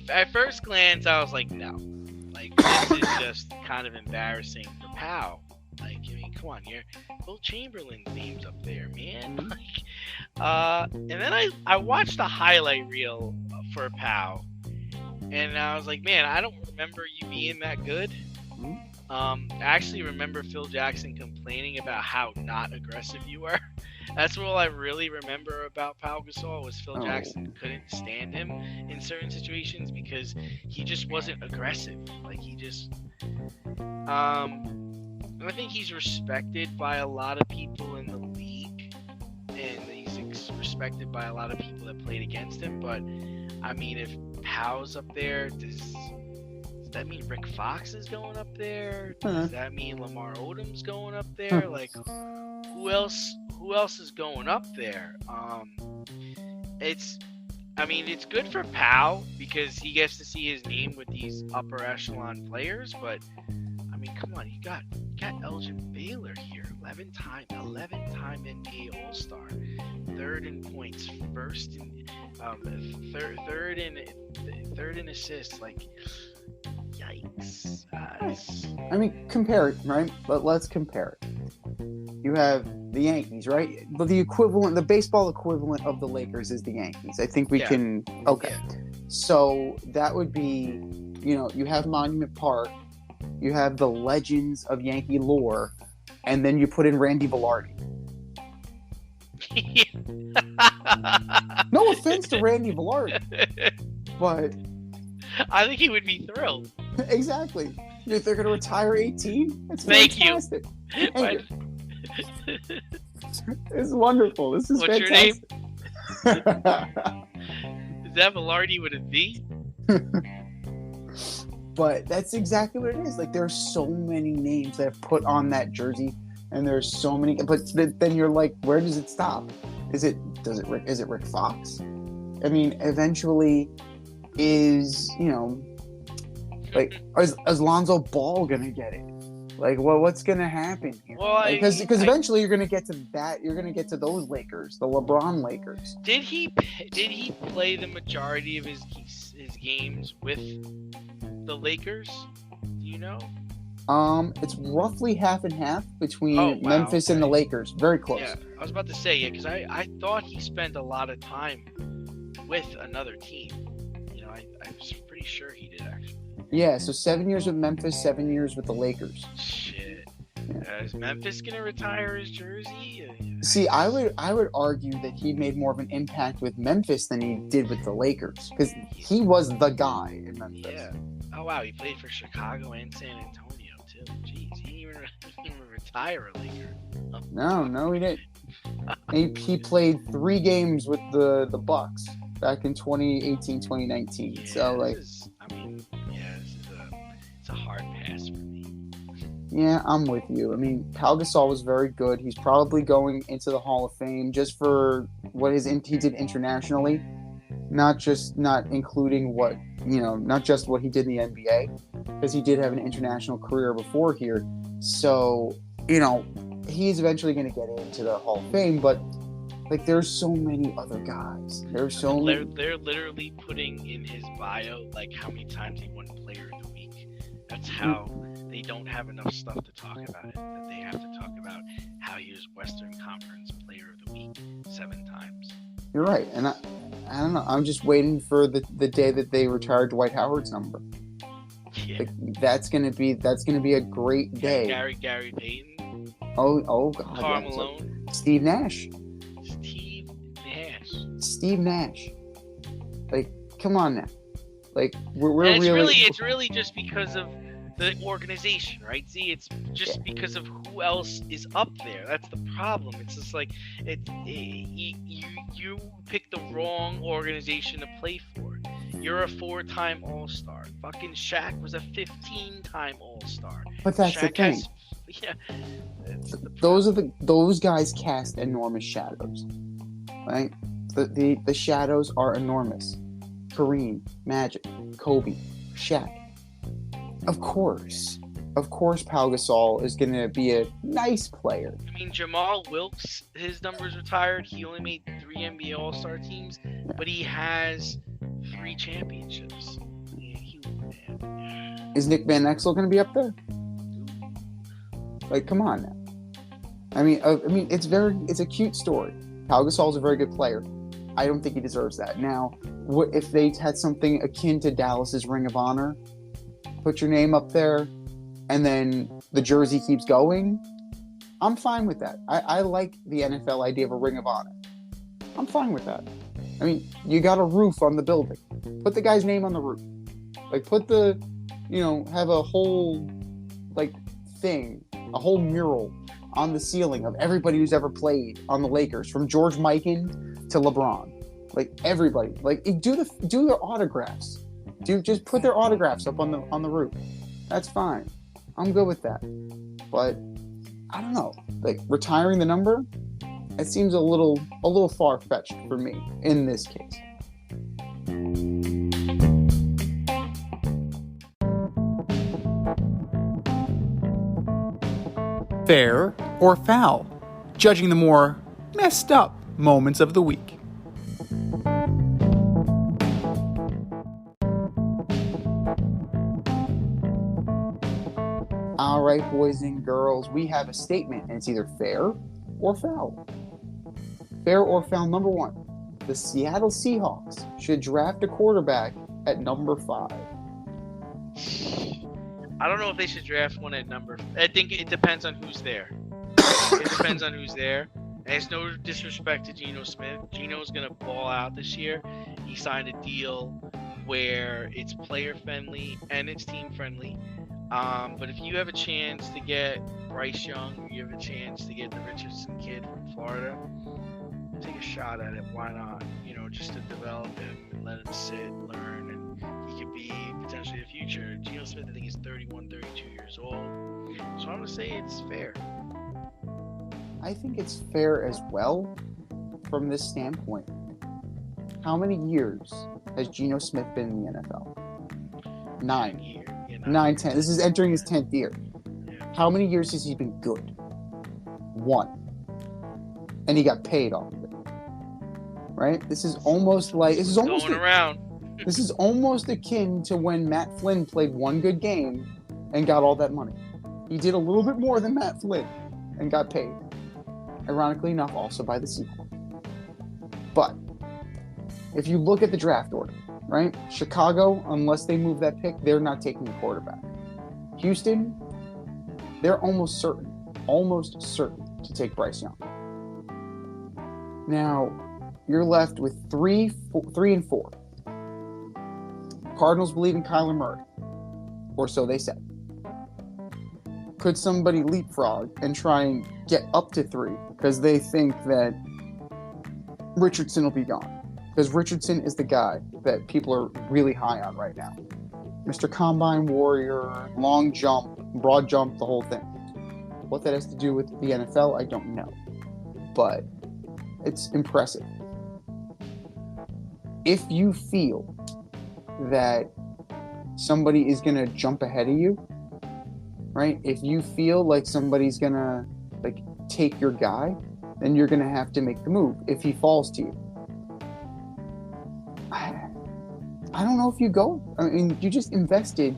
at first glance, I was like, no, like, this is just kind of embarrassing for Pau. Like, I mean, come on, Will Chamberlain's name's up there, man. Like, and then I watched a highlight reel for Pau, and I was like, man, I don't remember you being that good. I actually remember Phil Jackson complaining about how not aggressive you were. That's all I really remember about Pau Gasol was Phil Jackson couldn't stand him in certain situations because he just wasn't aggressive. Like, he just... I think he's respected by a lot of people in the league, and he's respected by a lot of people that played against him, but, I mean, if Pau's up there, does that mean Rick Fox is going up there? Does that mean Lamar Odom's going up there? Like, who else is going up there? It's good for Pau because he gets to see his name with these upper echelon players, but I mean, come on, you got Elgin Baylor here, 11-time NBA All-Star, 3rd in points, first in third in assists. Like, yikes. I mean, compare it, right? But let's compare it. You have the Yankees, right? But the baseball equivalent of the Lakers is the Yankees. I think we can. Okay. Yeah. So that would be, you have Monument Park, you have the legends of Yankee lore, and then you put in Randy Velarde. No offense to Randy Velarde, but I think he would be thrilled. Exactly. If they're going to retire 18, it's fantastic. Thank you. It's wonderful. This is What's fantastic. Your name? Is that Velarde with a V? But that's exactly what it is. Like, there are so many names that are put on that jersey, and there's so many. But then you're like, where does it stop? Is it Rick Fox? I mean, eventually, is Lonzo Ball gonna get it? Like, what's gonna happen here? Well, Because eventually you're gonna get to that. You're gonna get to those Lakers, the LeBron Lakers. Did he play the majority of his games with the Lakers? Do you know? It's roughly half and half between Oh, wow, Memphis and the okay. Lakers. Very close. Yeah, I was about to say, yeah, because I thought he spent a lot of time with another team. You know, I was pretty sure he did, actually. Yeah, so 7 years with Memphis, 7 years with the Lakers. Shit. Yeah. Is Memphis going to retire his jersey? See, I would argue that he made more of an impact with Memphis than he did with the Lakers, because he was the guy in Memphis. Yeah. Oh, wow, he played for Chicago and San Antonio, too. Jeez, he didn't even retire a Laker. No, he didn't. He played 3 games with the Bucks back in 2018, 2019. Yeah, so, like... it's a hard pass for me. Yeah, I'm with you. I mean, Pau Gasol was very good. He's probably going into the Hall of Fame just for what he did internationally, not including not just what he did in the NBA, because he did have an international career before here. So, he's eventually going to get into the Hall of Fame, but like, there's so many other guys. They're literally putting in his bio like how many times he won Player of the Week. That's how they don't have enough stuff to talk about it. That they have to talk about how he was Western Conference Player of the Week 7 times. You're right, and I don't know. I'm just waiting for the day that they retire Dwight Howard's number. Yeah. Like, that's gonna be a great day. Gary Payton. Oh God. Karl Yeah, Malone. Steve Nash. Steve Nash. Like, come on now. Like, we're it's really just because of the organization, right? See, it's just because of who else is up there. That's the problem. It's just like you picked the wrong organization to play for. You're a 4-time All-Star. Fucking Shaq was a 15-time All-Star. But that's Shaq the thing. Those guys cast enormous shadows, right? The shadows are enormous. Kareem, Magic, Kobe, Shaq. Of course, Pau Gasol is going to be a nice player. I mean, Jamal Wilkes, his numbers retired. He only made 3 NBA All-Star teams, but he has 3 championships. Is Nick Van Exel going to be up there? Like, come on now. I mean, it's a cute story. Pau Gasol is a very good player. I don't think he deserves that. Now, what if they had something akin to Dallas's Ring of Honor? Put your name up there, and then the jersey keeps going. I'm fine with that. I like the NFL idea of a Ring of Honor. I'm fine with that. I mean, you got a roof on the building. Put the guy's name on the roof. Like, have a whole, thing, a whole mural on the ceiling of everybody who's ever played on the Lakers, from George Mikan to LeBron. Like, everybody. Like, do their autographs. Just put their autographs up on the roof. That's fine. I'm good with that. But I don't know. Like, retiring the number, it seems a little far-fetched for me in this case. Fair or foul? Judging the more messed up moments of the week. All right, boys and girls, we have a statement, and it's either fair or foul. Fair or foul, number 1. The Seattle Seahawks should draft a quarterback at number 5. I don't know if they should draft one at number. I think it depends on who's there. And it's no disrespect to Geno Smith. Geno's going to ball out this year. He signed a deal where it's player friendly and it's team friendly. But if you have a chance to get Bryce Young, or you have a chance to get the Richardson kid from Florida, take a shot at it. Why not? Just to develop him and let him sit, learn, and he could be potentially the future. Geno Smith, I think, is 31, 32 years old. So I'm going to say it's fair. I think it's fair as well from this standpoint. How many years has Geno Smith been in the NFL? 9. 9, 10. This is entering his 10th year. How many years has he been good? 1. And he got paid off of it. Right? This is almost akin to when Matt Flynn played one good game and got all that money. He did a little bit more than Matt Flynn and got paid. Ironically enough, also by the Seahawks. But if you look at the draft order, right? Chicago, unless they move that pick, they're not taking a quarterback. Houston, they're almost certain to take Bryce Young. Now, you're left with 3 and 4. Cardinals believe in Kyler Murray, or so they said. Could somebody leapfrog and try and get up to 3 because they think that Richardson will be gone? Because Richardson is the guy that people are really high on right now. Mr. Combine Warrior, long jump, broad jump, the whole thing. What that has to do with the NFL, I don't know. But it's impressive. If you feel that somebody is going to jump ahead of you, right? If you feel like somebody's going to take your guy, then you're going to have to make the move if he falls to you. I don't know if you go. I mean, you just invested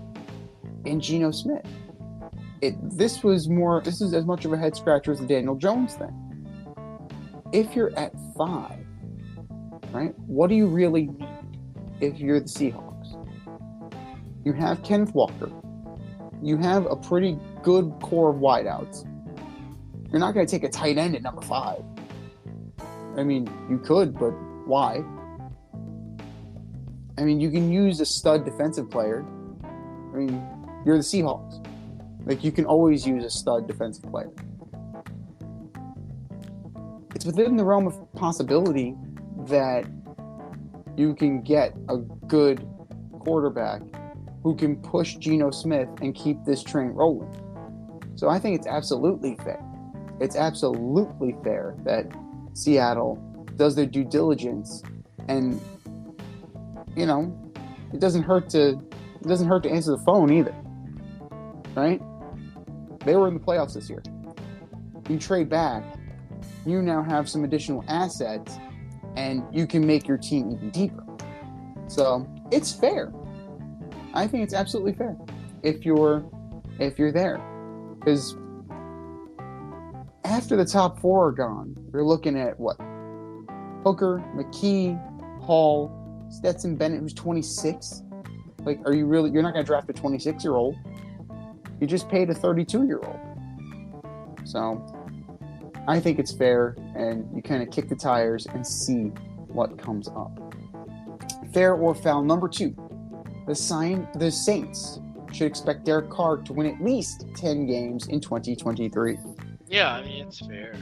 in Geno Smith. This is as much of a head scratcher as the Daniel Jones thing. If you're at 5, right, what do you really need if you're the Seahawks? You have Kenneth Walker. You have a pretty good core of wideouts. You're not going to take a tight end at number 5. I mean, you could, but why? I mean, you can use a stud defensive player. I mean, you're the Seahawks. You can always use a stud defensive player. It's within the realm of possibility that you can get a good quarterback who can push Geno Smith and keep this train rolling. So I think it's absolutely fair. It's absolutely fair that Seattle does their due diligence, and it doesn't hurt to answer the phone either. Right? They were in the playoffs this year. You trade back, you now have some additional assets, and you can make your team even deeper. So it's fair. I think it's absolutely fair if you're there, because after the top 4 are gone, you're looking at what? Hooker, McKee, Hall, Stetson Bennett, who's 26. Are you really? You're not going to draft a 26-year-old. You just paid a 32-year-old. So I think it's fair, and you kind of kick the tires and see what comes up. Fair or foul? Number 2, the Saints should expect Derek Carr to win at least 10 games in 2023. Yeah, I mean, it's fair.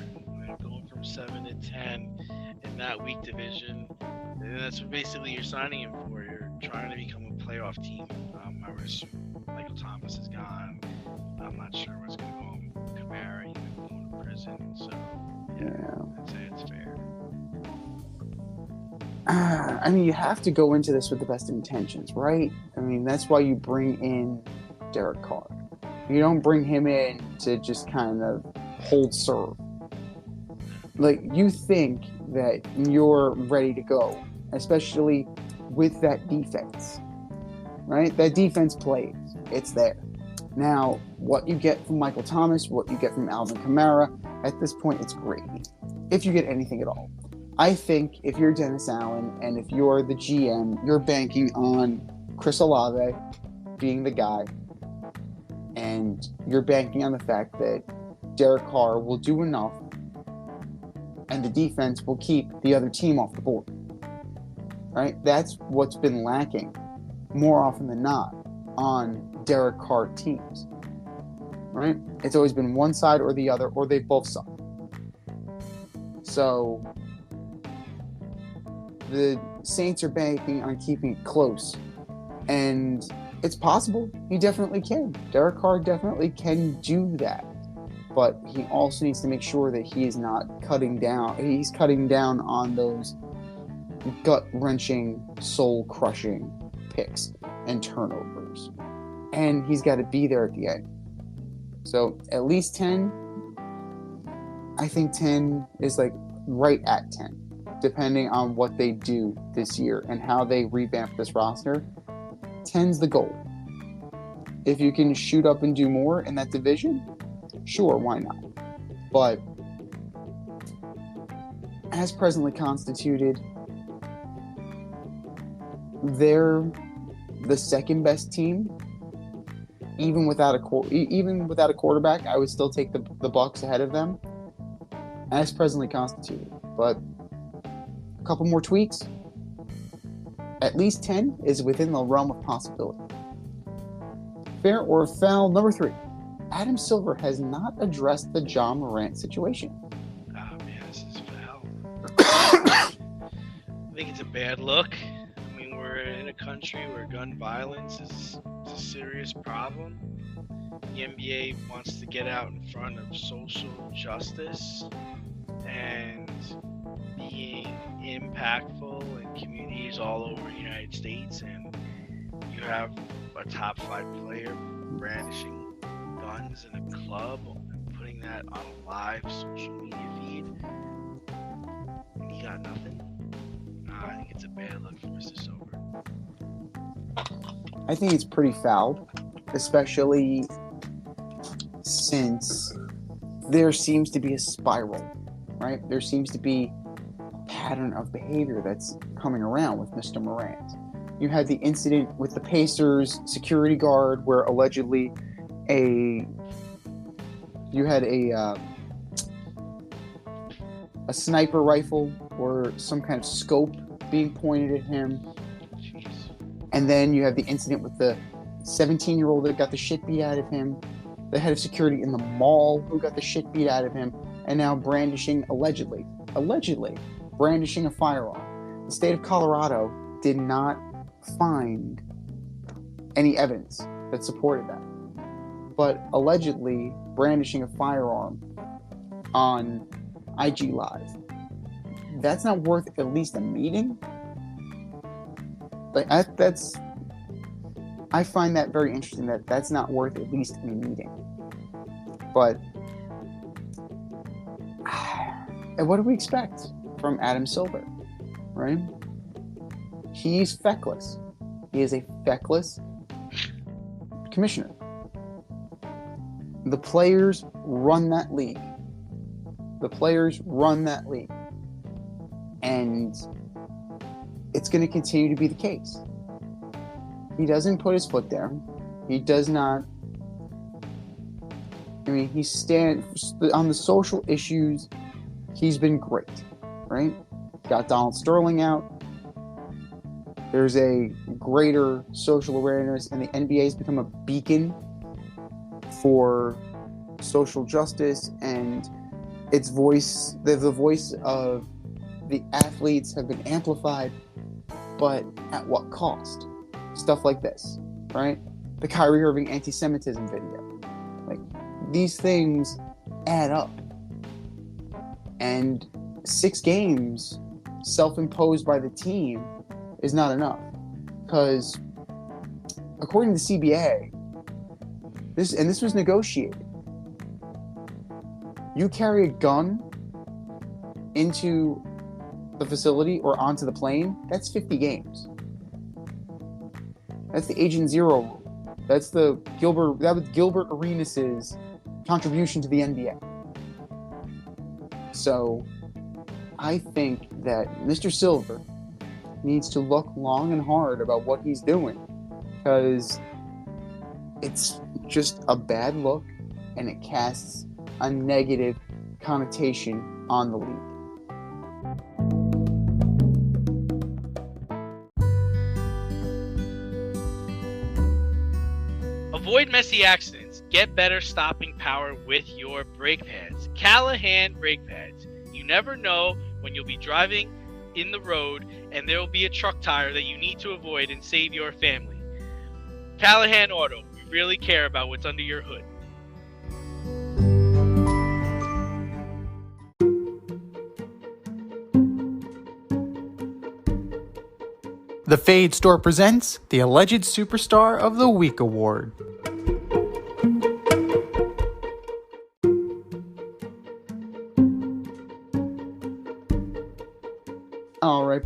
Going from 7 to 10 in that weak division, and that's what basically you're signing him for. You're trying to become a playoff team. I would assume Michael Thomas is gone. I'm not sure what's going to go on with Kamara, even going to prison. So, yeah. I'd say it's fair. I mean, you have to go into this with the best intentions, right? I mean, that's why you bring in Derek Carr. You don't bring him in to just kind of hold serve. You think that you're ready to go, especially with that defense, right? That defense plays. It's there. Now, what you get from Michael Thomas, what you get from Alvin Kamara, at this point, it's gravy. If you get anything at all. I think if you're Dennis Allen and if you're the GM, you're banking on Chris Olave being the guy, and you're banking on the fact that Derek Carr will do enough and the defense will keep the other team off the board. Right? That's what's been lacking more often than not on Derek Carr teams. Right? It's always been one side or the other, or they both suck. So the Saints are banking on keeping it close. And it's possible. He definitely can. Derek Carr definitely can do that. But he also needs to make sure that he is not cutting down. He's cutting down on those gut-wrenching, soul-crushing picks and turnovers. And he's got to be there at the end. So at least 10. I think 10 is like right at 10, depending on what they do this year and how they revamp this roster. 10's the goal. If you can shoot up and do more in that division, sure, why not? But as presently constituted, they're the second best team. Even without a quarterback, I would still take the Bucs ahead of them as presently constituted. But a couple more tweaks, at least 10 is within the realm of possibility. Fair or foul number 3. Adam Silver has not addressed the John Morant situation. Oh man, this is foul. I think it's a bad look. I mean, we're in a country where gun violence is a serious problem. The NBA wants to get out in front of social justice and being impactful in communities all over the United States, and you have a top 5 player brandishing guns in a club and putting that on a live social media feed, and he got nothing. I think it's a bad look for Mr. Silver. I think it's pretty foul, especially since there seems to be a spiral, right? There seems to be a pattern of behavior that's coming around with Mr. Morant. You had the incident with the Pacers security guard where allegedly you had a sniper rifle or some kind of scope being pointed at him. Jeez. And then you have the incident with the 17-year-old that got the shit beat out of him, the head of security in the mall who got the shit beat out of him, and now brandishing, allegedly, brandishing a firearm. The state of Colorado did not find any evidence that supported that. But allegedly brandishing a firearm on IG Live, that's not worth at least a meeting? Like, I find that very interesting that that's not worth at least a meeting. But and what do we expect from Adam Silver, right? He's feckless. He is a feckless commissioner. The players run that league. And it's going to continue to be the case. He doesn't put his foot down. He does not. I mean, he stands on the social issues. He's been great, right? Got Donald Sterling out. There's a greater social awareness, and the NBA has become a beacon for social justice, and its voice, the voice of the athletes have been amplified, but at what cost? Stuff like this, right? The Kyrie Irving anti-Semitism video. Like, these things add up. And 6 games self-imposed by the team is not enough. Because according to the CBA, this was negotiated. You carry a gun into the facility or onto the plane, that's 50 games. That's the Agent Zero rule. That's Gilbert Arenas' contribution to the NBA. So I think that Mr. Silver needs to look long and hard about what he's doing, because it's just a bad look and it casts a negative connotation on the league. Avoid messy accidents. Get better stopping power with your brake pads. Callahan brake pads. You never know when you'll be driving in the road and there will be a truck tire that you need to avoid and save your family. Callahan Auto. We really care about what's under your hood. The Fade Store presents the Alleged Superstar of the Week Award.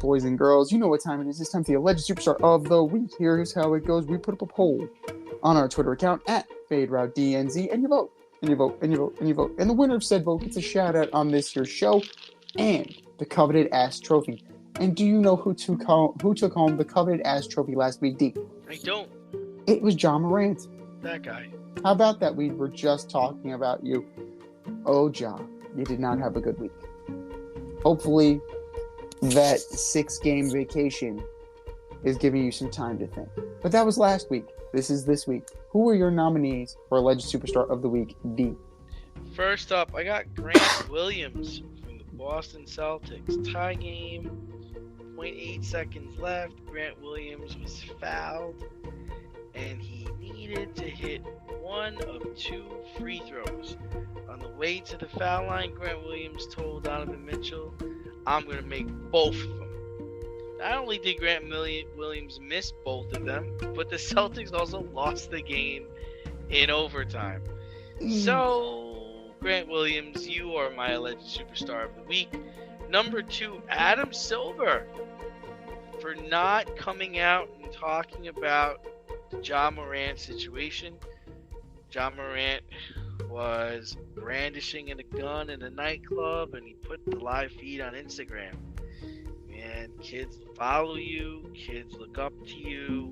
boys and girls, you know what time it is. It's time for the Alleged Superstar of the Week. Here's how it goes. We put up a poll on our Twitter account at FadeRouteDNZ, and you vote, and you vote, and you vote, and you vote. And the winner of said vote gets a shout-out on this year's show and the coveted ass trophy. And do you know who took home the coveted ass trophy last week, D? I don't. It was John Morant. That guy. How about that? We were just talking about you. Oh, John, you did not have a good week. Hopefully, that 6-game vacation is giving you some time to think. But that was last week. This is this week. Who are your nominees for Alleged Superstar of the Week, D? First up, I got Grant Williams from the Boston Celtics. Tie game, 0.8 seconds left. Grant Williams was fouled, and he needed to hit one of 2 free throws. On the way to the foul line, Grant Williams told Donovan Mitchell, "I'm going to make both of them." Not only did Grant Williams miss both of them, but the Celtics also lost the game in overtime. So, Grant Williams, you are my Alleged Superstar of the Week. Number 2, Adam Silver, for not coming out and talking about the Ja Morant situation. Ja Morant was brandishing a gun in a nightclub, and he put the live feed on Instagram. And kids follow you, kids look up to you.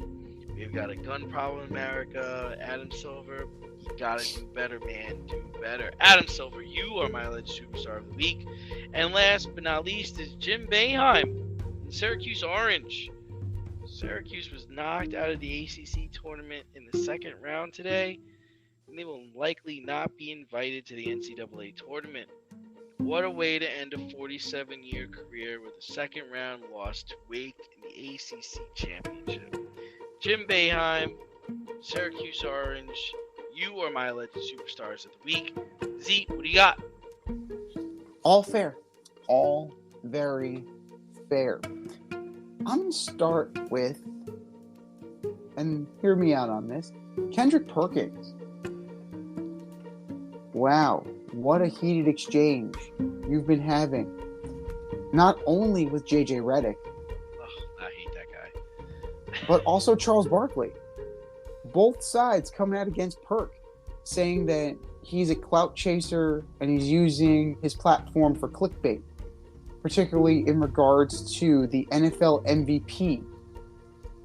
We've got a gun problem in America. Adam Silver, you gotta do better, man. Do better. Adam Silver, you are my Alleged Superstar of the Week. And last but not least is Jim Boeheim in Syracuse Orange. Syracuse was knocked out of the ACC tournament in the second round today, and they will likely not be invited to the NCAA tournament. What a way to end a 47-year career with a second-round loss to Wake in the ACC championship. Jim Boeheim, Syracuse Orange, you are my Alleged Superstars of the Week. Z, what do you got? All fair. All very fair. I'm going to start with, and hear me out on this, Kendrick Perkins. Wow, what a heated exchange you've been having. Not only with JJ Redick, I hate that guy. but also Charles Barkley. Both sides coming out against Perk, saying that he's a clout chaser and he's using his platform for clickbait, particularly in regards to the NFL MVP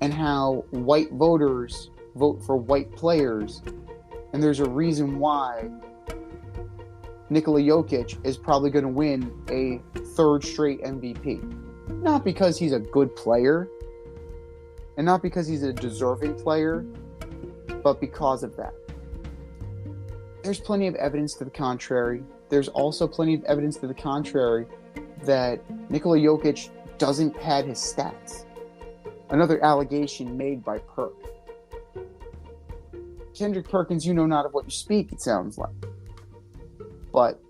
and how white voters vote for white players. And there's a reason why Nikola Jokic is probably going to win a 3rd straight MVP. Not because he's a good player, and not because he's a deserving player, but because of that. There's plenty of evidence to the contrary. There's also plenty of evidence to the contrary that Nikola Jokic doesn't pad his stats. Another allegation made by Perk. Kendrick Perkins, you know not of what you speak, it sounds like. But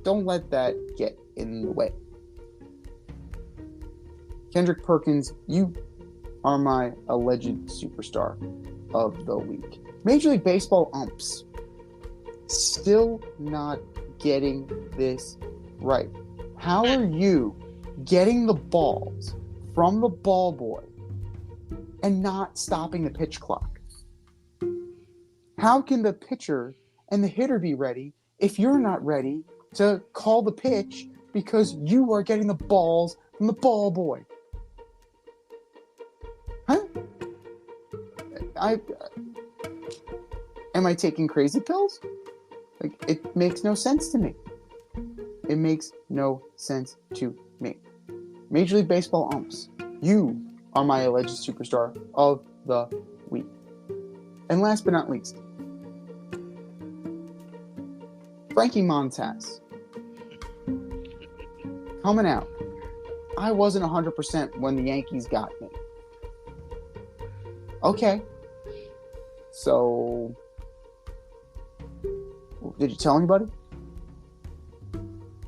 don't let that get in the way. Kendrick Perkins, you are my Alleged Superstar of the Week. Major League Baseball umps still not getting this right. How are you getting the balls from the ball boy and not stopping the pitch clock? How can the pitcher and the hitter be ready if you're not ready to call the pitch because you are getting the balls from the ball boy? Huh? Am I taking crazy pills? Like, it makes no sense to me. It makes no sense to me. Major League Baseball umps, you are my Alleged Superstar of the Week. And last but not least, Frankie Montas. Coming out. I wasn't 100% when the Yankees got me. Okay. So, did you tell anybody?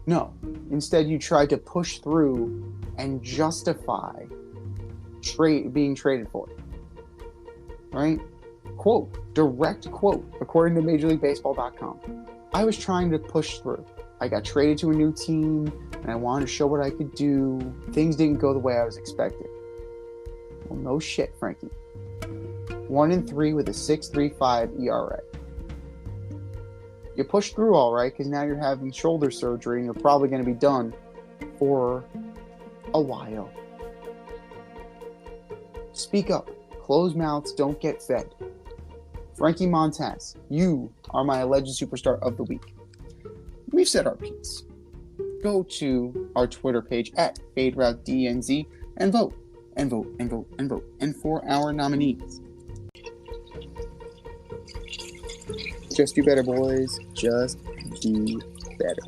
No. Instead, you tried to push through and justify being traded for it. Right? Quote, direct quote, according to MajorLeagueBaseball.com. I was trying to push through. I got traded to a new team, and I wanted to show what I could do. Things didn't go the way I was expecting. Well, no shit, Frankie. 1-3 with a 6.35 ERA. You pushed through all right, because now you're having shoulder surgery, and you're probably going to be done for a while. Speak up. Closed mouths don't get fed. Frankie Montas, you are my alleged superstar of the week. We've said our piece. Go to our Twitter page at FadeRouteDNZ and vote, and vote, and vote, and vote. And for our nominees. Just do better, boys. Just do better.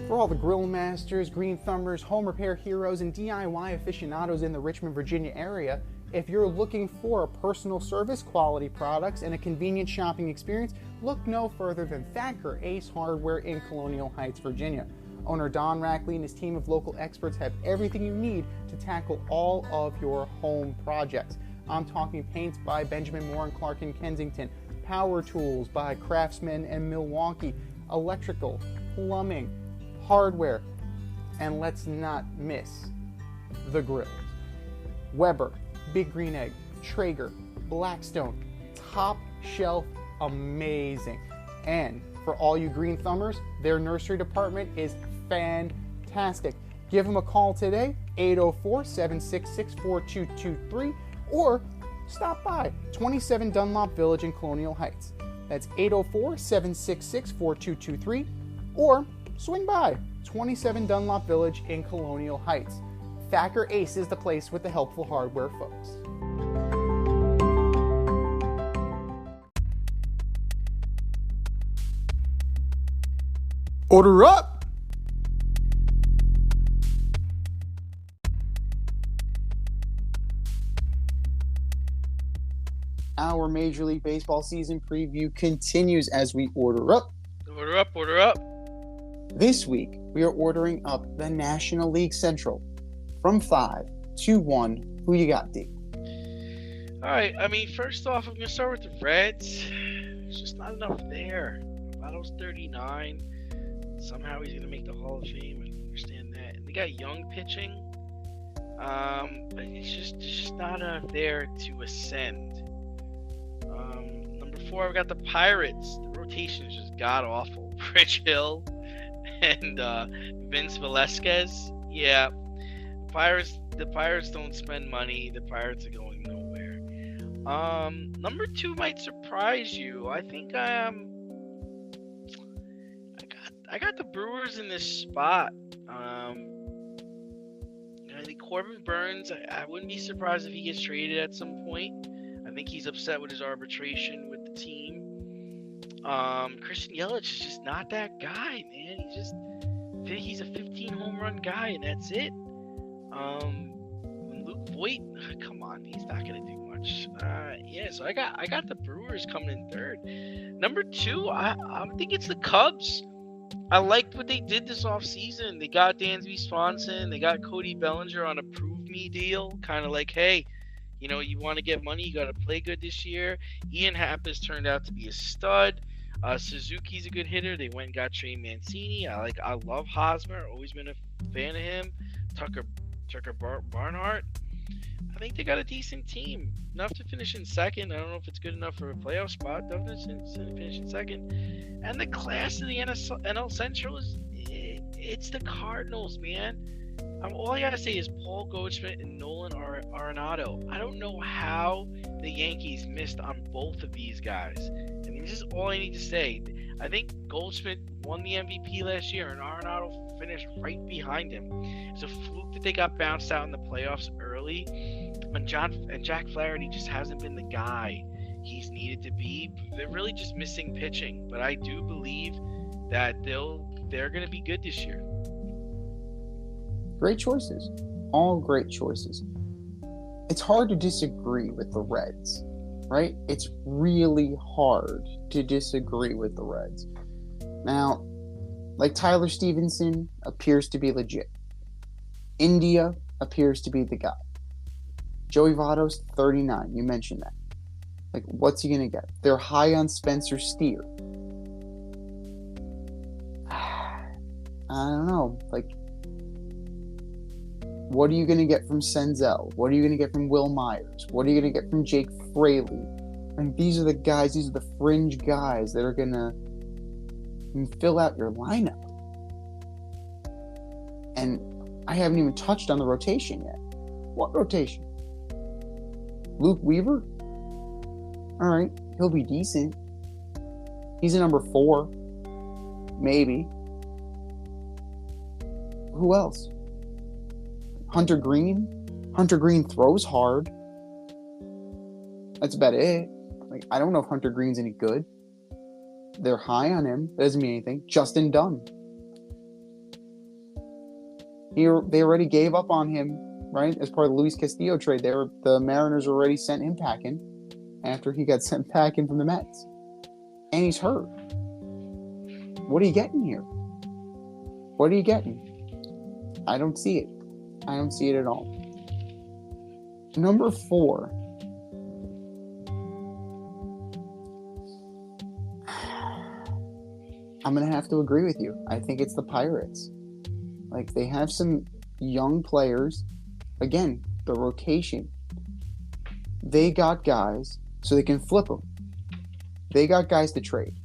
For all the grill masters, green thumbers, home repair heroes, and DIY aficionados in the Richmond, Virginia area, if you're looking for a personal service, quality products, and a convenient shopping experience, look no further than Thacker Ace Hardware in Colonial Heights, Virginia. Owner Don Rackley and his team of local experts have everything you need to tackle all of your home projects. I'm talking paints by Benjamin Moore and Clark in Kensington, power tools by Craftsman and Milwaukee, electrical, plumbing, hardware, and let's not miss the grills. Weber, Big Green Egg, Traeger, Blackstone, top shelf, amazing. And for all you green thumbers, their nursery department is fantastic. Give them a call today, 804-766-4223, or stop by 27 Dunlop Village in Colonial Heights. That's 804-766-4223, or swing by 27 Dunlop Village in Colonial Heights. Thacker Ace is the place with the helpful hardware, folks. Order up! Our Major League Baseball season preview continues as we order up. Order up, order up. This week, we are ordering up the National League Central from 5 to 1. Who you got, D? All right, I mean, first off, I'm going to start with the Reds. There's just not enough there. Vado's 39. Somehow he's going to make the Hall of Fame. I understand that. And they got young pitching. But it's just not enough there to ascend. Number 4, I've got the Pirates. The rotation is just god-awful. Rich Hill and Vince Velasquez. Yeah. The Pirates don't spend money. The Pirates are going nowhere. Number 2 might surprise you. I think I got the Brewers in this spot. I think Corbin Burns, I wouldn't be surprised if he gets traded at some point. I think he's upset with his arbitration with the team. Christian Yelich is just not that guy, man. He's a 15 home run guy, and that's it. Luke Voit, come on, he's not gonna do much. So I got the Brewers coming in third. Number 2, I think it's the Cubs. I liked what they did this offseason. They got Dansby Swanson, they got Cody Bellinger on a prove me deal, kind of like, hey, you want to get money, you got to play good this year. Ian Happ has turned out to be a stud. Suzuki's a good hitter. They went and got Trey Mancini. I love Hosmer. Always been a fan of him. Tucker Barnhart. I think they got a decent team. Enough to finish in second. I don't know if it's good enough for a playoff spot. Definitely finish in second. And the class of the NL Central it's the Cardinals, man. All I gotta say is Paul Goldschmidt and Nolan Arenado. I don't know how the Yankees missed on both of these guys. I mean, this is all I need to say. I think Goldschmidt won the MVP last year, and Arenado finished right behind him. It's a fluke that they got bounced out in the playoffs early. And Jack Flaherty just hasn't been the guy he's needed to be. They're really just missing pitching, but I do believe that they're going to be good this year. Great choices. All great choices. It's hard to disagree with the Reds, right? It's really hard to disagree with the Reds. Now, Like Tyler Stevenson appears to be legit. India appears to be the guy. Joey Votto's 39. You mentioned that. Like, what's he going to get? They're high on Spencer Steer. I don't know. Like, what are you going to get from Senzel? What are you going to get from Will Myers? What are you going to get from Jake Fraley? And these are the fringe guys that are going to fill out your lineup. And I haven't even touched on the rotation yet. What rotation? Luke Weaver? All right, he'll be decent. He's a number 4. Maybe. Who else? Hunter Green? Hunter Green throws hard. That's about it. Like, I don't know if Hunter Green's any good. They're high on him. That doesn't mean anything. Justin Dunn. They already gave up on him, right? As part of the Luis Castillo trade. The Mariners already sent him packing after he got sent packing from the Mets. And he's hurt. What are you getting here? What are you getting? I don't see it. I don't see it at all. Number 4. I'm going to have to agree with you. I think it's the Pirates. Like, they have some young players. Again, the rotation. They got guys so they can flip them. They got guys to trade.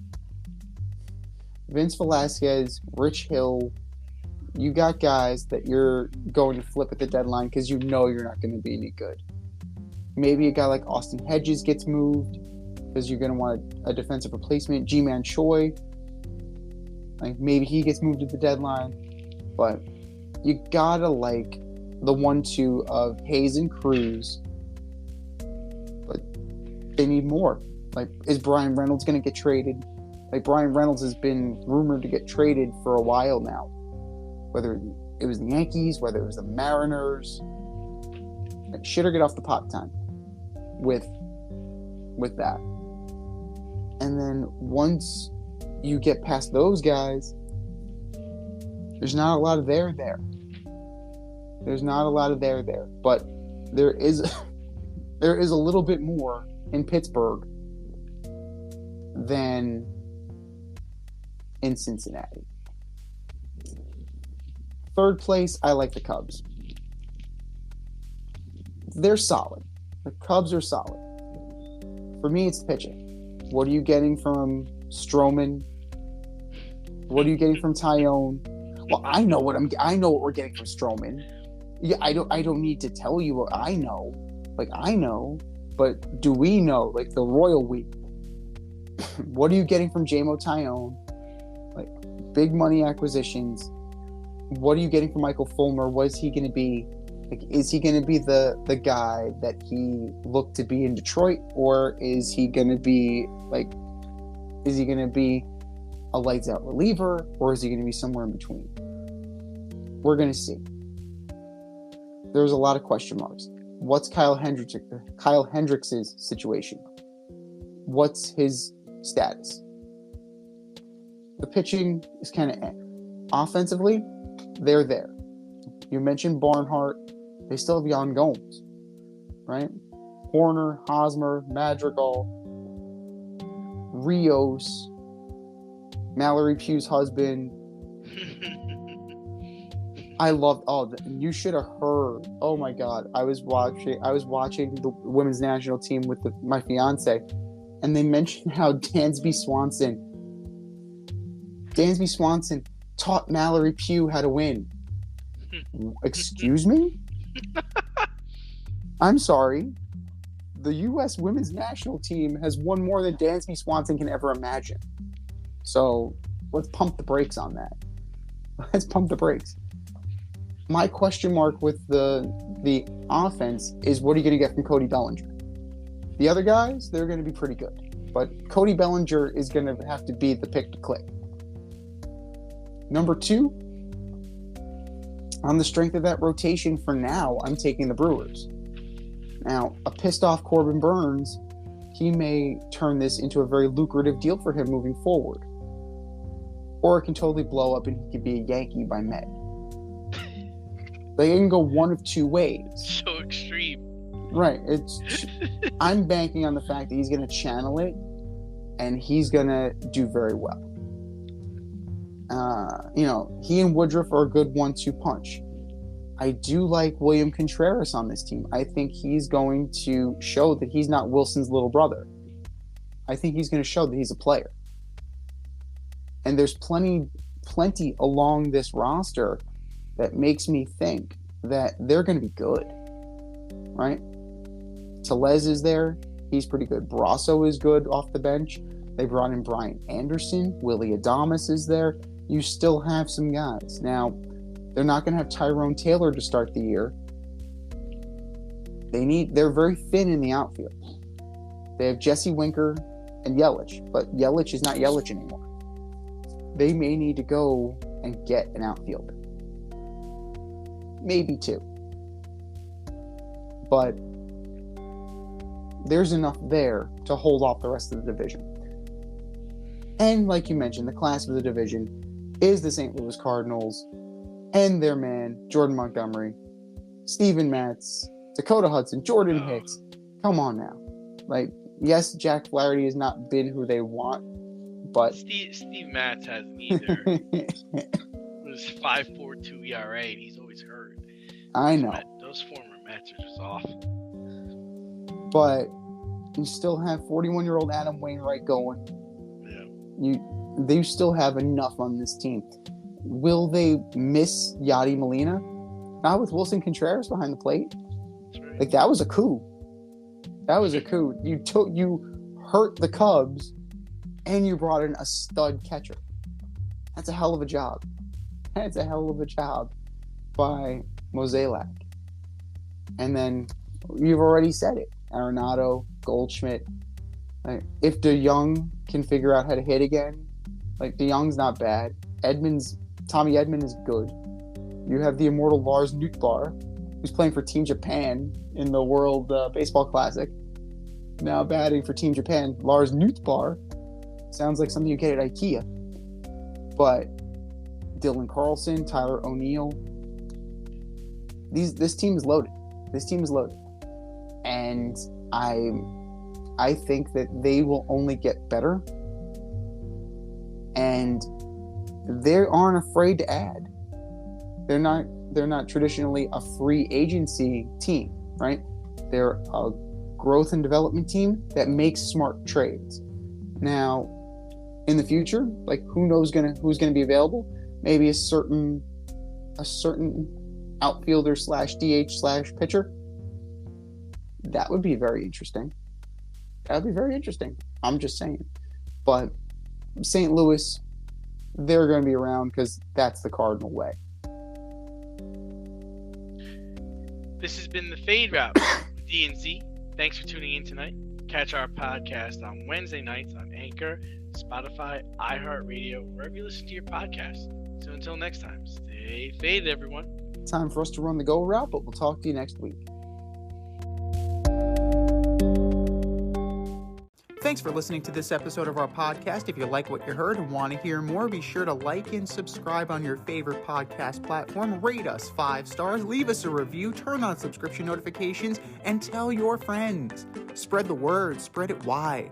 Vince Velasquez, Rich Hill. You got guys that you're going to flip at the deadline because you know you're not going to be any good. Maybe a guy like Austin Hedges gets moved because you're going to want a defensive replacement. G-Man Choi. Like, maybe he gets moved at the deadline. But you gotta like the 1-2 of Hayes and Cruz. But they need more. Like, is Brian Reynolds going to get traded? Like, Brian Reynolds has been rumored to get traded for a while now. Whether it was the Yankees, whether it was the Mariners. Like, shit or get off the pot time with that. And then once you get past those guys, there's not a lot of there. There's not a lot of there. But there is a little bit more in Pittsburgh than in Cincinnati. Third place, I like the Cubs. They're solid. The Cubs are solid. For me, it's the pitching. What are you getting from Stroman? What are you getting from Tyone? Well, I know what we're getting from Stroman. Yeah, I don't need to tell you what I know. Like, I know, but do we know? Like, the royal we. What are you getting from J-Mo Tyone? Like, big money acquisitions. What are you getting from Michael Fulmer? What is he going to be? Like, is he going to be the guy that he looked to be in Detroit, or is he going to be a lights out reliever, or is he going to be somewhere in between? We're going to see. There's a lot of question marks. What's Kyle Hendricks' situation? What's his status? The pitching is kind of offensively, they're there. You mentioned Barnhart. They still have Yan Gomes, right? Horner, Hosmer, Madrigal, Rios, Mallory Pugh's husband. I loved. You should have heard. Oh my God! I was watching the women's national team with my fiance, and they mentioned how Dansby Swanson taught Mallory Pugh how to win. Excuse me? I'm sorry. The U.S. women's national team has won more than Dansby Swanson can ever imagine. So let's pump the brakes on that. Let's pump the brakes. My question mark with the offense is, what are you going to get from Cody Bellinger? The other guys, they're going to be pretty good. But Cody Bellinger is going to have to be the pick to click. Number 2, on the strength of that rotation for now, I'm taking the Brewers. Now, a pissed off Corbin Burns, he may turn this into a very lucrative deal for him moving forward. or it can totally blow up and he could be a Yankee by May. They can go one of two ways. So extreme. Right. I'm banking on the fact that he's going to channel it, and he's going to do very well. He and Woodruff are a good 1-2 punch. I do like William Contreras on this team. I think he's going to show that he's not Wilson's little brother. I think he's going to show that he's a player. And there's plenty along this roster that makes me think that they're going to be good, right? Telez is there. He's pretty good. Brasso is good off the bench. They brought in Brian Anderson. Willie Adames is there. You still have some guys. Now, they're not going to have Tyrone Taylor to start the year. They're very thin in the outfield. They have Jesse Winker and Yelich, but Yelich is not Yelich anymore. They may need to go and get an outfielder. Maybe two. But there's enough there to hold off the rest of the division. And like you mentioned, the class of the division is the St. Louis Cardinals and their man, Jordan Montgomery, Steven Matz, Dakota Hudson, Jordan Hicks. Come on now. Like, yes, Jack Flaherty has not been who they want, but Steve Matz hasn't either. It was 5.42 ERA, and he's always hurt. I know. Those former Mets are just off. But you still have 41-year-old Adam Wainwright going. Yeah. They still have enough on this team. Will they miss Yadi Molina? Not with Wilson Contreras behind the plate. That's right. Like, that was a coup. That was a coup. You hurt the Cubs, and you brought in a stud catcher. That's a hell of a job. That's a hell of a job by Mozeliak. And then you've already said it. Arenado, Goldschmidt. Like, if DeYoung can figure out how to hit again, like, DeYoung's not bad. Tommy Edman is good. You have the immortal Lars Nootbaar, who's playing for Team Japan in the World Baseball Classic. Now batting for Team Japan, Lars Nootbaar. Sounds like something you get at IKEA. But Dylan Carlson, Tyler O'Neill. This team is loaded. This team is loaded. And I think that they will only get better. And they aren't afraid to add. They're not traditionally a free agency team, right? They're a growth and development team that makes smart trades. Now, in the future, like, who knows who's gonna be available? Maybe a certain outfielder / DH / pitcher. That would be very interesting. That would be very interesting. I'm just saying. But St. Louis, they're going to be around because that's the Cardinal way. This has been the Fade Route with D&Z. Thanks for tuning in tonight. Catch our podcast on Wednesday nights on Anchor, Spotify, iHeartRadio, wherever you listen to your podcast. So until next time, stay faded, everyone. Time for us to run the go route, but we'll talk to you next week. Thanks for listening to this episode of our podcast. If you like what you heard and want to hear more, be sure to like and subscribe on your favorite podcast platform. Rate us 5 stars, leave us a review, turn on subscription notifications, and tell your friends. Spread the word, spread it wide.